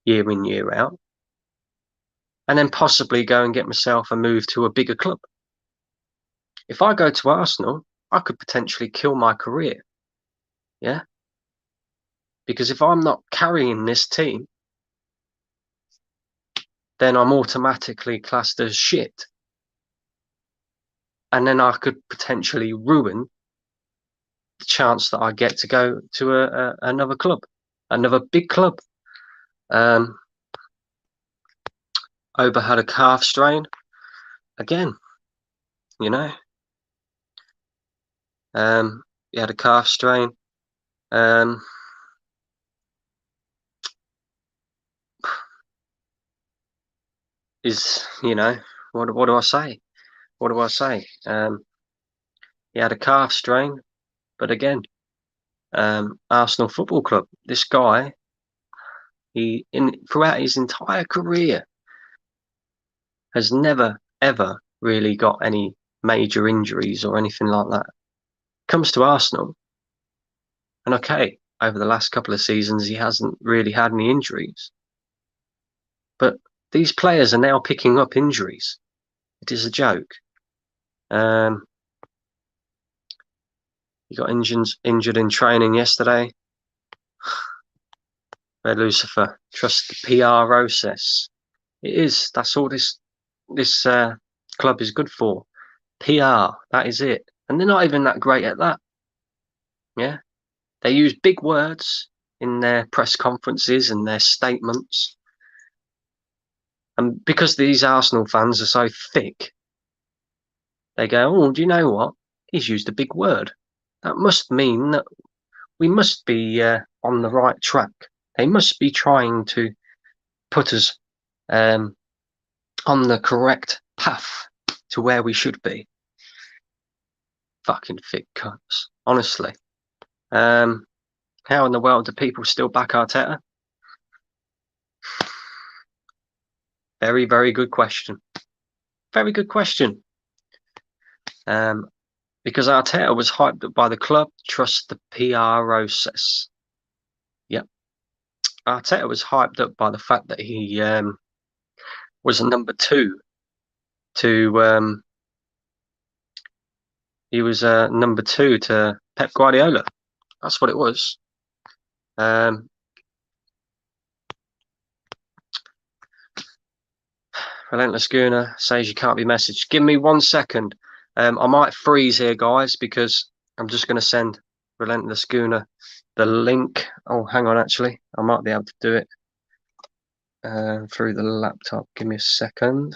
year in, year out, and then possibly go and get myself a move to a bigger club. If I go to Arsenal, I could potentially kill my career. Yeah? Because if I'm not carrying this team, then I'm automatically classed as shit. And then I could potentially ruin the chance that I get to go to another club, another big club. Oba had a calf strain again, you know. He had a calf strain. Is, you know, what do I say? What do I say? He had a calf strain, but again, Arsenal Football Club. This guy, throughout his entire career, has never ever really got any major injuries or anything like that. Comes to Arsenal, and okay, over the last couple of seasons, he hasn't really had any injuries. But these players are now picking up injuries. It is a joke. He got injured in training yesterday. Red Lucifer, trust the PR process. It is. That's all this club is good for. PR. That is it. And they're not even that great at that. Yeah. They use big words in their press conferences and their statements. And because these Arsenal fans are so thick, they go, oh, do you know what? He's used a big word. That must mean that we must be on the right track. They must be trying to put us on the correct path to where we should be. Fucking thick cunts, honestly. How in the world do people still back Arteta? Very, very good question. Very good question. Because Arteta was hyped up by the club. Trust the PR process. Yep. Arteta was hyped up by the fact that he was a number 2 to he was number 2 to Pep Guardiola. That's what it was. Relentless Gooner says you can't be messaged. Give me 1 second. I might freeze here, guys, because I'm just going to send Relentless Gooner the link. Oh, hang on, actually, I might be able to do it through the laptop. Give me a second.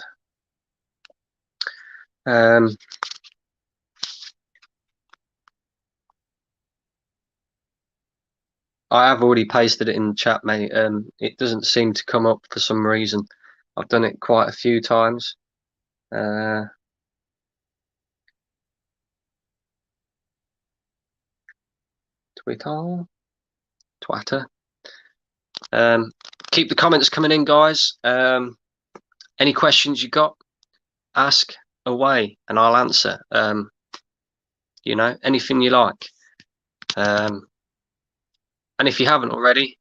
I have already pasted it in the chat, mate. It doesn't seem to come up for some reason. I've done it quite a few times. Twitter. Keep the comments coming in, guys. Any questions you got, ask away, and I'll answer. You know, anything you like. And if you haven't already,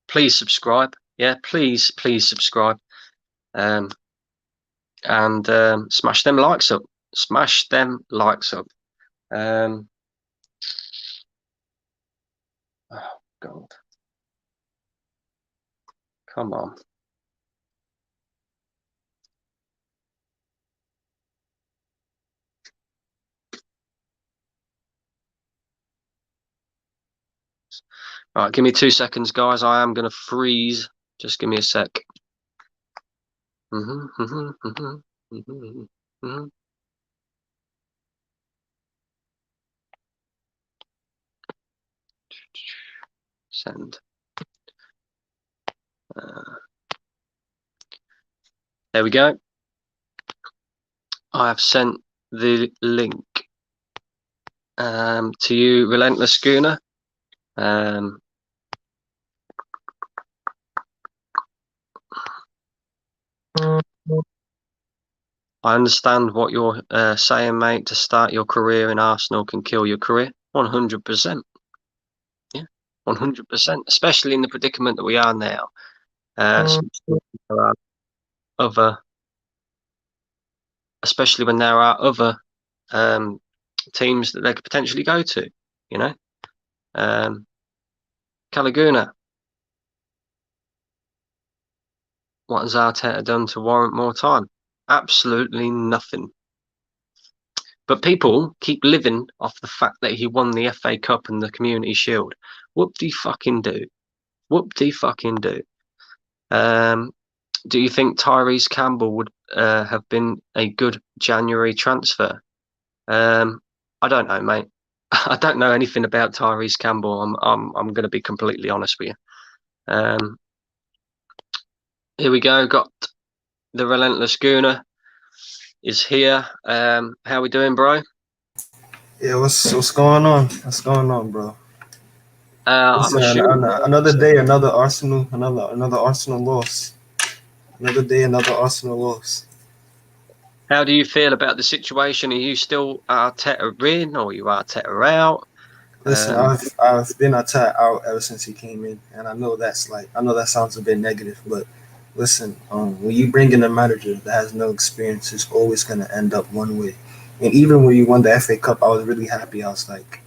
please subscribe. Yeah, please subscribe. And smash them likes up. Smash them likes up. Oh God. Come on. Right, give me 2 seconds, guys. I am going to freeze. Just give me a sec. Send. There we go. I have sent the link to you, Relentless Schooner. I understand what you're saying, mate. To start your career in Arsenal can kill your career. 100%. Yeah, 100%. Especially in the predicament that we are now. Especially when there are other teams that they could potentially go to. You know, Calaguna. What has Arteta done to warrant more time? Absolutely nothing. But people keep living off the fact that he won the FA Cup and the Community Shield. Whoop-de-fucking-do. Whoop-de-fucking-do. Do you think Tyrese Campbell would have been a good January transfer? I don't know, mate. I don't know anything about Tyrese Campbell. I'm going to be completely honest with you. Here we go. Got the Relentless Gooner is here. How we doing, bro? Yeah, what's going on? What's going on, bro? Listen, another day, another Arsenal loss. Another day, another Arsenal loss. How do you feel about the situation? Are you still Arteta in, or are you Arteta out? Listen, I've been Arteta out ever since he came in, and I know that sounds a bit negative, but listen, when you bring in a manager that has no experience, it's always gonna end up one way. And even when you won the FA Cup, I was really happy. I was like,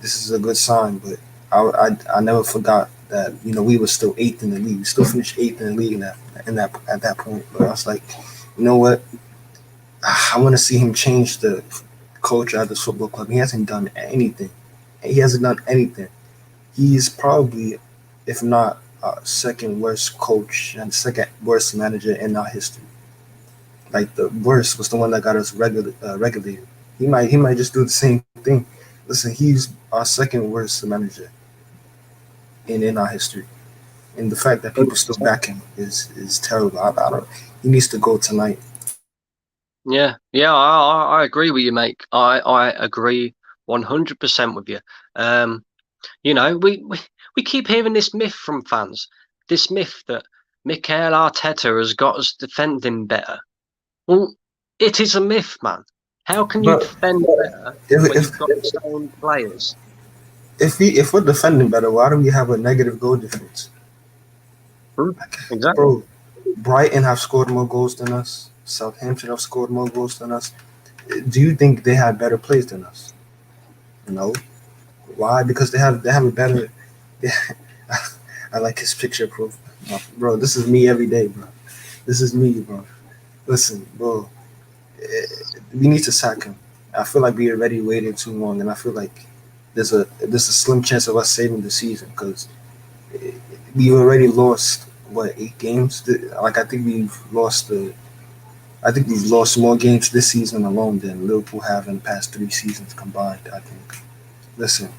this is a good sign, but I never forgot that we were still 8th in the league. We still finished 8th in the league at that point. But I was like, you know what? I want to see him change the culture at this football club. He hasn't done anything. He's probably, if not second worst coach and second worst manager in our history. Like the worst was the one that got us regulated. He might just do the same thing. Listen, he's our second worst manager in our history, and the fact that people still back him is terrible. I don't. He needs to go tonight. Yeah, I agree with you, mate. I agree 100% with you. You know, we keep hearing this myth from fans. This myth that Mikel Arteta has got us defending better. Well, it is a myth, man. How can you defend better when you've got the same players? If we're defending better, why do we have a negative goal difference? Exactly. Bro, Brighton have scored more goals than us. Southampton have scored more goals than us. Do you think they have better players than us? No. Why? Because they have a better. I like his picture proof, bro. This is me every day, bro. This is me, bro. Listen, bro. We need to sack him. I feel like we already waited too long, and I feel like there's a slim chance of us saving the season because we already lost what 8 games. Like I think we've lost more games this season alone than Liverpool have in the past 3 seasons combined. I think. Listen,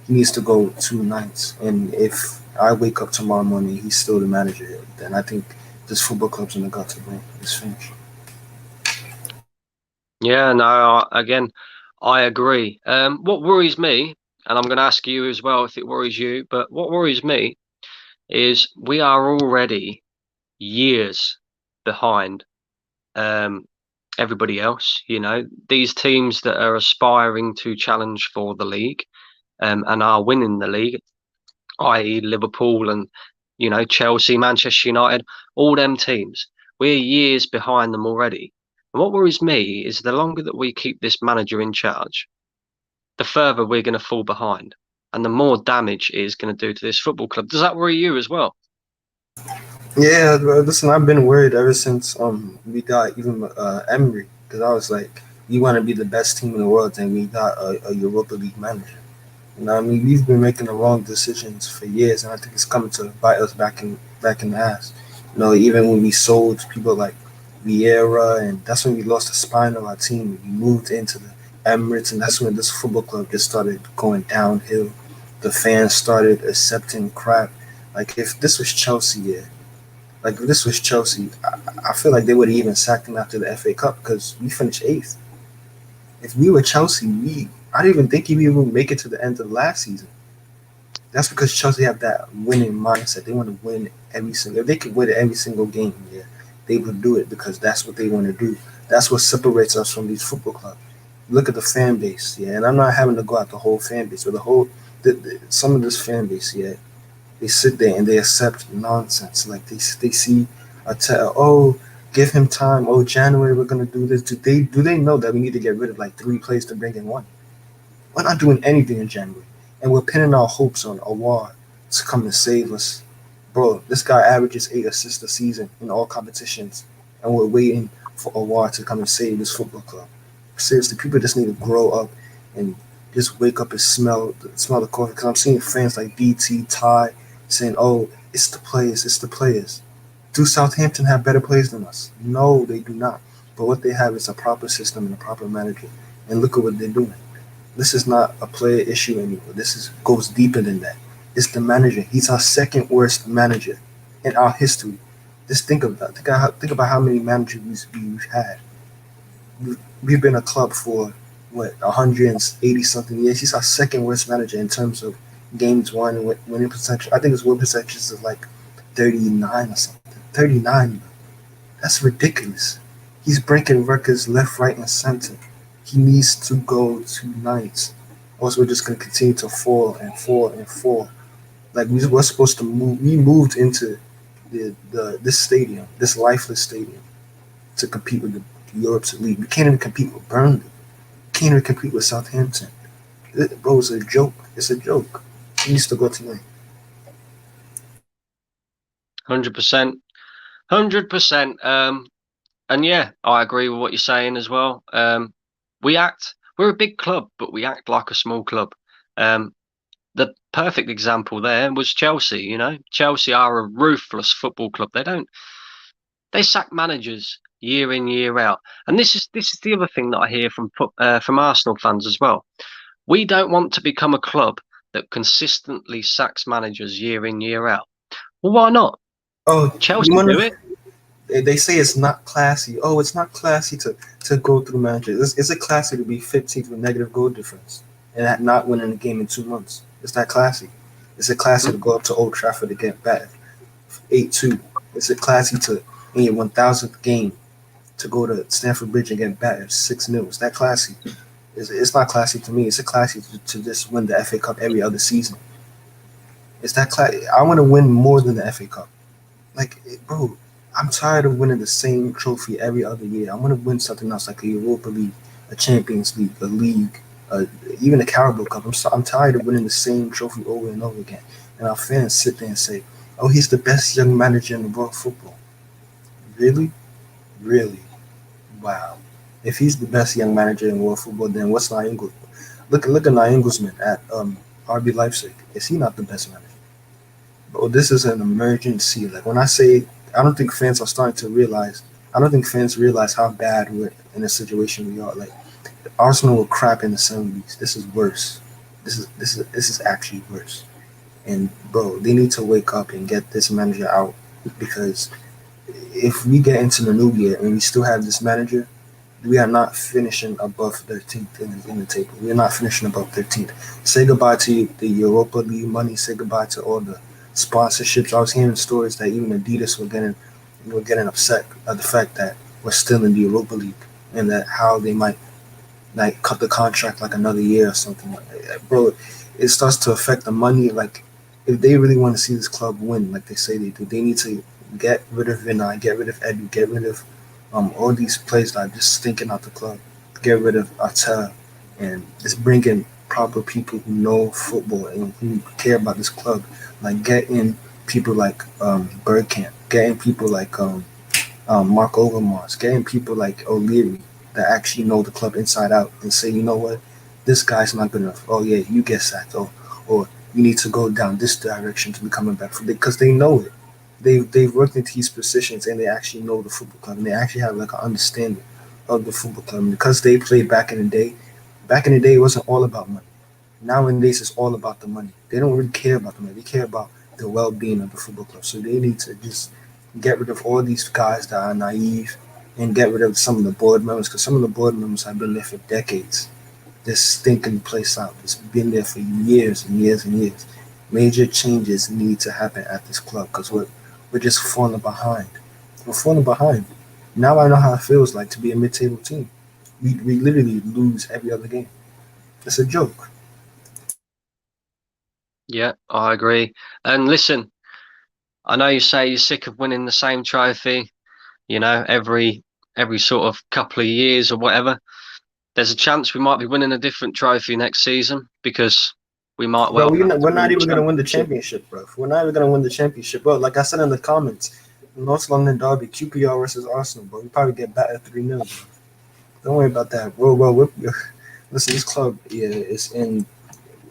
he needs to go 2 nights, and if I wake up tomorrow morning, he's still the manager, then I think this football club's in the guts to win. It's finished. Yeah, no, again, I agree. What worries me, and I'm going to ask you as well if it worries you, but what worries me is we are already years behind everybody else. You know, these teams that are aspiring to challenge for the league and are winning the league, i.e., Liverpool and Chelsea, Manchester United, all them teams. We're years behind them already. And what worries me is the longer that we keep this manager in charge, the further we're going to fall behind, and the more damage it is going to do to this football club. Does that worry you as well? Yeah, bro, listen, I've been worried ever since we got even Emery, because I was like, we want to be the best team in the world, and we got a Europa League manager. You know, what I mean, we've been making the wrong decisions for years, and I think it's coming to bite us back in the ass. You know, even when we sold people like Vieira, and that's when we lost the spine of our team. We moved into the Emirates, and that's when this football club just started going downhill. The fans started accepting crap. Like if this was Chelsea, yeah, like if this was Chelsea, I feel like they would have even sacked him after the FA Cup because we finished eighth. If we were Chelsea, I didn't even think he would even make it to the end of last season. That's because Chelsea have that winning mindset. They want to win every single. If they could win every single game, yeah, they would do it because that's what they want to do. That's what separates us from these football clubs. Look at the fan base, yeah, and I'm not having to go out the whole fan base, but some of this fan base, yeah, they sit there and they accept nonsense. Like they see Arteta, oh, give him time. Oh, January we're gonna do this. Do they know that we need to get rid of like 3 players to bring in one? We're not doing anything in January, and we're pinning our hopes on Awar to come and save us. Bro, this guy averages 8 assists a season in all competitions, and we're waiting for Awar to come and save this football club. Seriously, people just need to grow up and just wake up and smell the coffee. Because I'm seeing fans like BT, Ty saying, "Oh, it's the players, it's the players." Do Southampton have better players than us? No, they do not. But what they have is a proper system and a proper manager. And look at what they're doing. This is not a player issue anymore. Goes deeper than that. It's the manager. He's our second worst manager in our history. Just think about how many managers we've had. We've been a club for what 180 something years. He's our second worst manager in terms of games won and winning percentage. I think his win percentage is like 39 or something. 39. That's ridiculous. He's breaking records left, right, and center. He needs to go 2 nights. Or else we're just going to continue to fall and fall and fall. Like we were supposed to move. We moved into this stadium, this lifeless stadium, to compete with the Europe's elite. We can't even compete with Burnley. We can't even compete with Southampton. Bro, it's a joke. It's a joke. He needs to go tonight. 100%. 100%. And yeah, I agree with what you're saying as well. We're a big club, but we act like a small club. The perfect example there was Chelsea. You know, Chelsea are a ruthless football club. They sack managers year in, year out. And this is the other thing that I hear from Arsenal fans as well. We don't want to become a club that consistently sacks managers year in, year out. Well, why not? Oh, Chelsea do it. They say it's not classy. Oh, it's not classy to go through managers. Is it classy to be 15th with negative goal difference and not winning the game in 2 months? Is that classy? Is it classy to go up to Old Trafford to get battered 8-2? Is it classy to in your 1,000th game to go to Stamford Bridge and get battered 6-0? Is that classy? It's not classy to me. It's a classy to just win the FA Cup every other season. Is that classy? I want to win more than the FA Cup. Like, bro, I'm tired of winning the same trophy every other year. I want to win something else like a Europa League, a Champions League, a league, even a Carabao Cup. I'm tired of winning the same trophy over and over again. And our fans sit there and say, oh, he's the best young manager in the world football. Really? Really? Wow. If he's the best young manager in world football, then what's Nayingo? Look at Nayingelsman at RB Leipzig. Is he not the best manager? Bro, this is an emergency. Like when I say, I don't think fans are starting to realize. I don't think fans realize how bad we're in a situation we are. Like Arsenal were crap in the '70s. This is worse. This is actually worse. And bro, they need to wake up and get this manager out because if we get into the new year and we still have this manager, we are not finishing above 13th in the table. We are not finishing above 13th. Say goodbye to the Europa League money. Say goodbye to all the sponsorships. I was hearing stories that even Adidas were getting upset at the fact that we're still in the Europa League and that how they might like cut the contract like another year or something. Bro, it starts to affect the money. Like if they really want to see this club win, like they say they do, they need to get rid of Vinay, get rid of Edu, get rid of all these players that are just stinking out the club. Get rid of Arteta and just bring in proper people who know football and who care about this club. Like get in people like Bergkamp, get in people like Mark Overmars, get in people like O'Leary that actually know the club inside out and say, you know what, this guy's not good enough. Oh yeah, you get sacked. Or you need to go down this direction to become a better because they know it. They've worked into these positions and they actually know the football club and they actually have like an understanding of the football club. And because they played back in the day, it wasn't all about money. Nowadays it's all about the money. They don't really care about the money. They care about the well-being of the football club. So they need to just get rid of all these guys that are naive and get rid of some of the board members because some of the board members have been there for decades. This stinking place out. It's been there for years and years and years. Major changes need to happen at this club because we're just falling behind. We're falling behind. Now I know how it feels like to be a mid-table team. We literally lose every other game. It's a joke. Yeah, I agree. And listen, I know you say you're sick of winning the same trophy, every sort of couple of years or whatever. There's a chance we might be winning a different trophy next season because we might well. Bro, we're not win even gonna win the championship. championship, bro. We're not even gonna win the championship, bro. Like I said in the comments, North London Derby, QPR versus Arsenal, bro. We probably get battered 3-0, bro. Don't worry about that, bro. Listen, this club, yeah, is in.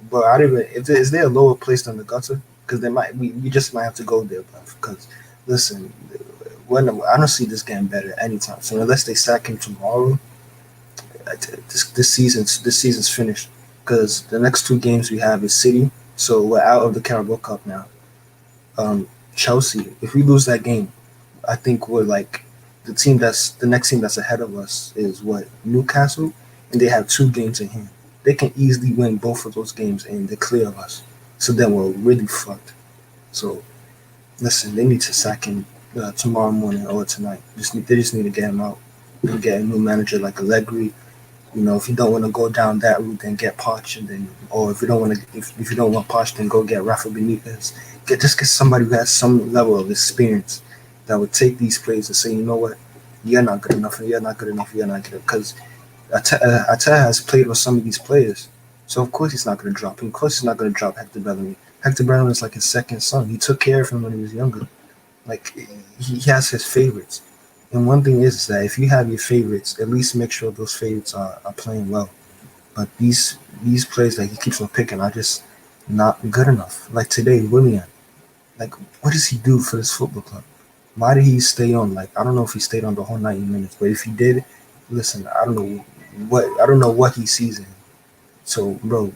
But I don't even. Is there a lower place than the gutter? Because we just might have to go there, bro. Because listen, I don't see this getting better anytime soon unless they sack him tomorrow. This season's finished because the next two games we have is City, so we're out of the Carabao Cup now. Chelsea, if we lose that game, I think we're like the next team that's ahead of us is what Newcastle, and they have 2 games in hand. They can easily win both of those games and they're clear of us. So then we're really fucked. So listen, they need to sack him tomorrow morning or tonight. They just need to get him out and get a new manager like Allegri. If you don't want to go down that route, then get Poch, and then, or if you don't want to, if you don't want Poch, then go get Rafa Benitez. Get somebody who has some level of experience that would take these players and say, you know what, you're not good enough, and you're not good enough, you're not good enough. Because Arteta has played with some of these players, so of course he's not going to drop him. Of course he's not going to drop Hector Bellerin. Hector Bellerin is like his second son. He took care of him when he was younger. Like he has his favorites. And one thing is that if you have your favorites, at least make sure those favorites are playing well. But these players that he keeps on picking are just not good enough. Like today, Willian. Like, what does he do for this football club? Why did he stay on? Like, I don't know if he stayed on the whole 90 minutes, but if he did, listen, I don't know what he sees in him. So, bro,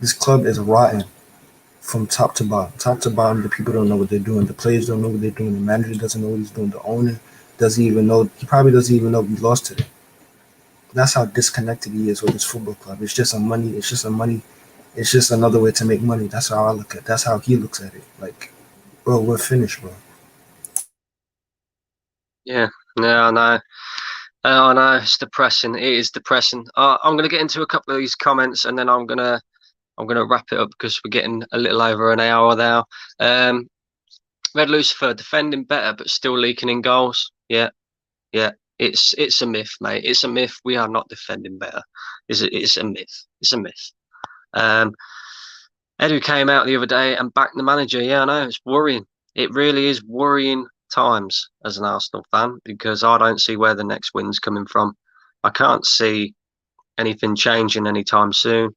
this club is rotten from top to bottom. Top to bottom, the people don't know what they're doing. The players don't know what they're doing. The manager doesn't know what he's doing. The owner doesn't even know. He probably doesn't even know we lost today. That's how disconnected he is with his football club. It's just another way to make money. That's how I look at it. That's how he looks at it. Like, bro, we're finished, bro. Yeah, I know. I know, it's depressing. It is depressing. I'm going to get into a couple of these comments and then I'm gonna wrap it up because we're getting a little over an hour now. Red Lucifer, defending better but still leaking in goals. Yeah. It's a myth, mate. It's a myth. We are not defending better. It's a myth. It's a myth. Edu came out the other day and backed the manager. Yeah, I know. It's worrying. It really is worrying times as an Arsenal fan because I don't see where the next win's coming from. I can't see anything changing anytime soon,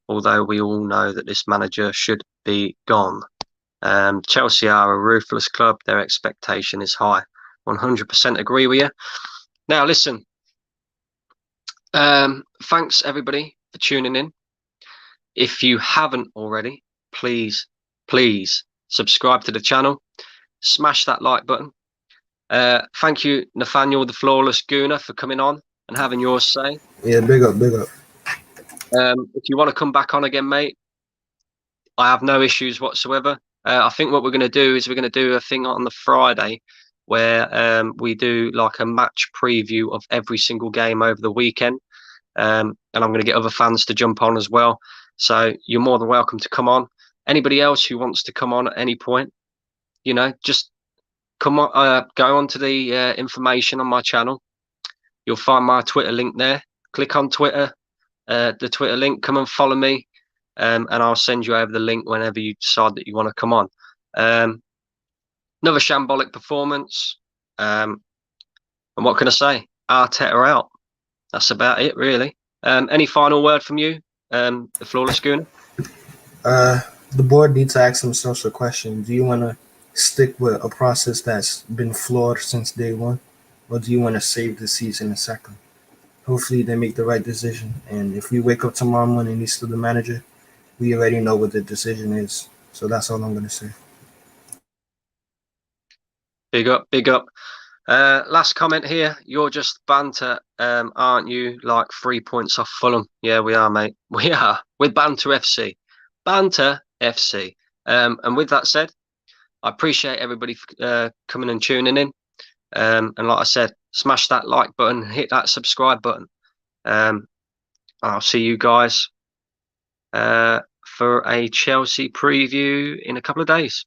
although we all know that this manager should be gone. Chelsea are a ruthless club. Their expectation is high. 100% agree with you. Now, listen, thanks everybody for tuning in. If you haven't already, please subscribe to the channel. Smash that like button. Thank you, Nathaniel the Flawless Gooner, for coming on and having your say. Yeah, big up, big up. If you want to come back on again, mate, I have no issues whatsoever. I think what we're going to do is we're going to do a thing on the Friday where we do like a match preview of every single game over the weekend. And I'm going to get other fans to jump on as well. So you're more than welcome to come on. Anybody else who wants to come on at any point, you know, just come on, go on to the information on my channel. You'll find my Twitter link there. Click on Twitter, the Twitter link, come and follow me. And I'll send you over the link whenever you decide that you want to come on. Another shambolic performance. And what can I say? Arteta out. That's about it, really. Any final word from you, the Flawless Schooner? The board needs to ask themselves a question. Do you want to stick with a process that's been flawed since day one? Or do you want to save the season a second? Hopefully they make the right decision. And if we wake up tomorrow morning and he's still the manager, we already know what the decision is. So that's all I'm going to say. Big up, big up. Last comment here. You're just banter, aren't you? Like 3 points off Fulham. Yeah, we are, mate. We are. With Banter FC. Banter FC. And with that said, I appreciate everybody coming and tuning in. And like I said, smash that like button, hit that subscribe button. I'll see you guys for a Chelsea preview in a couple of days.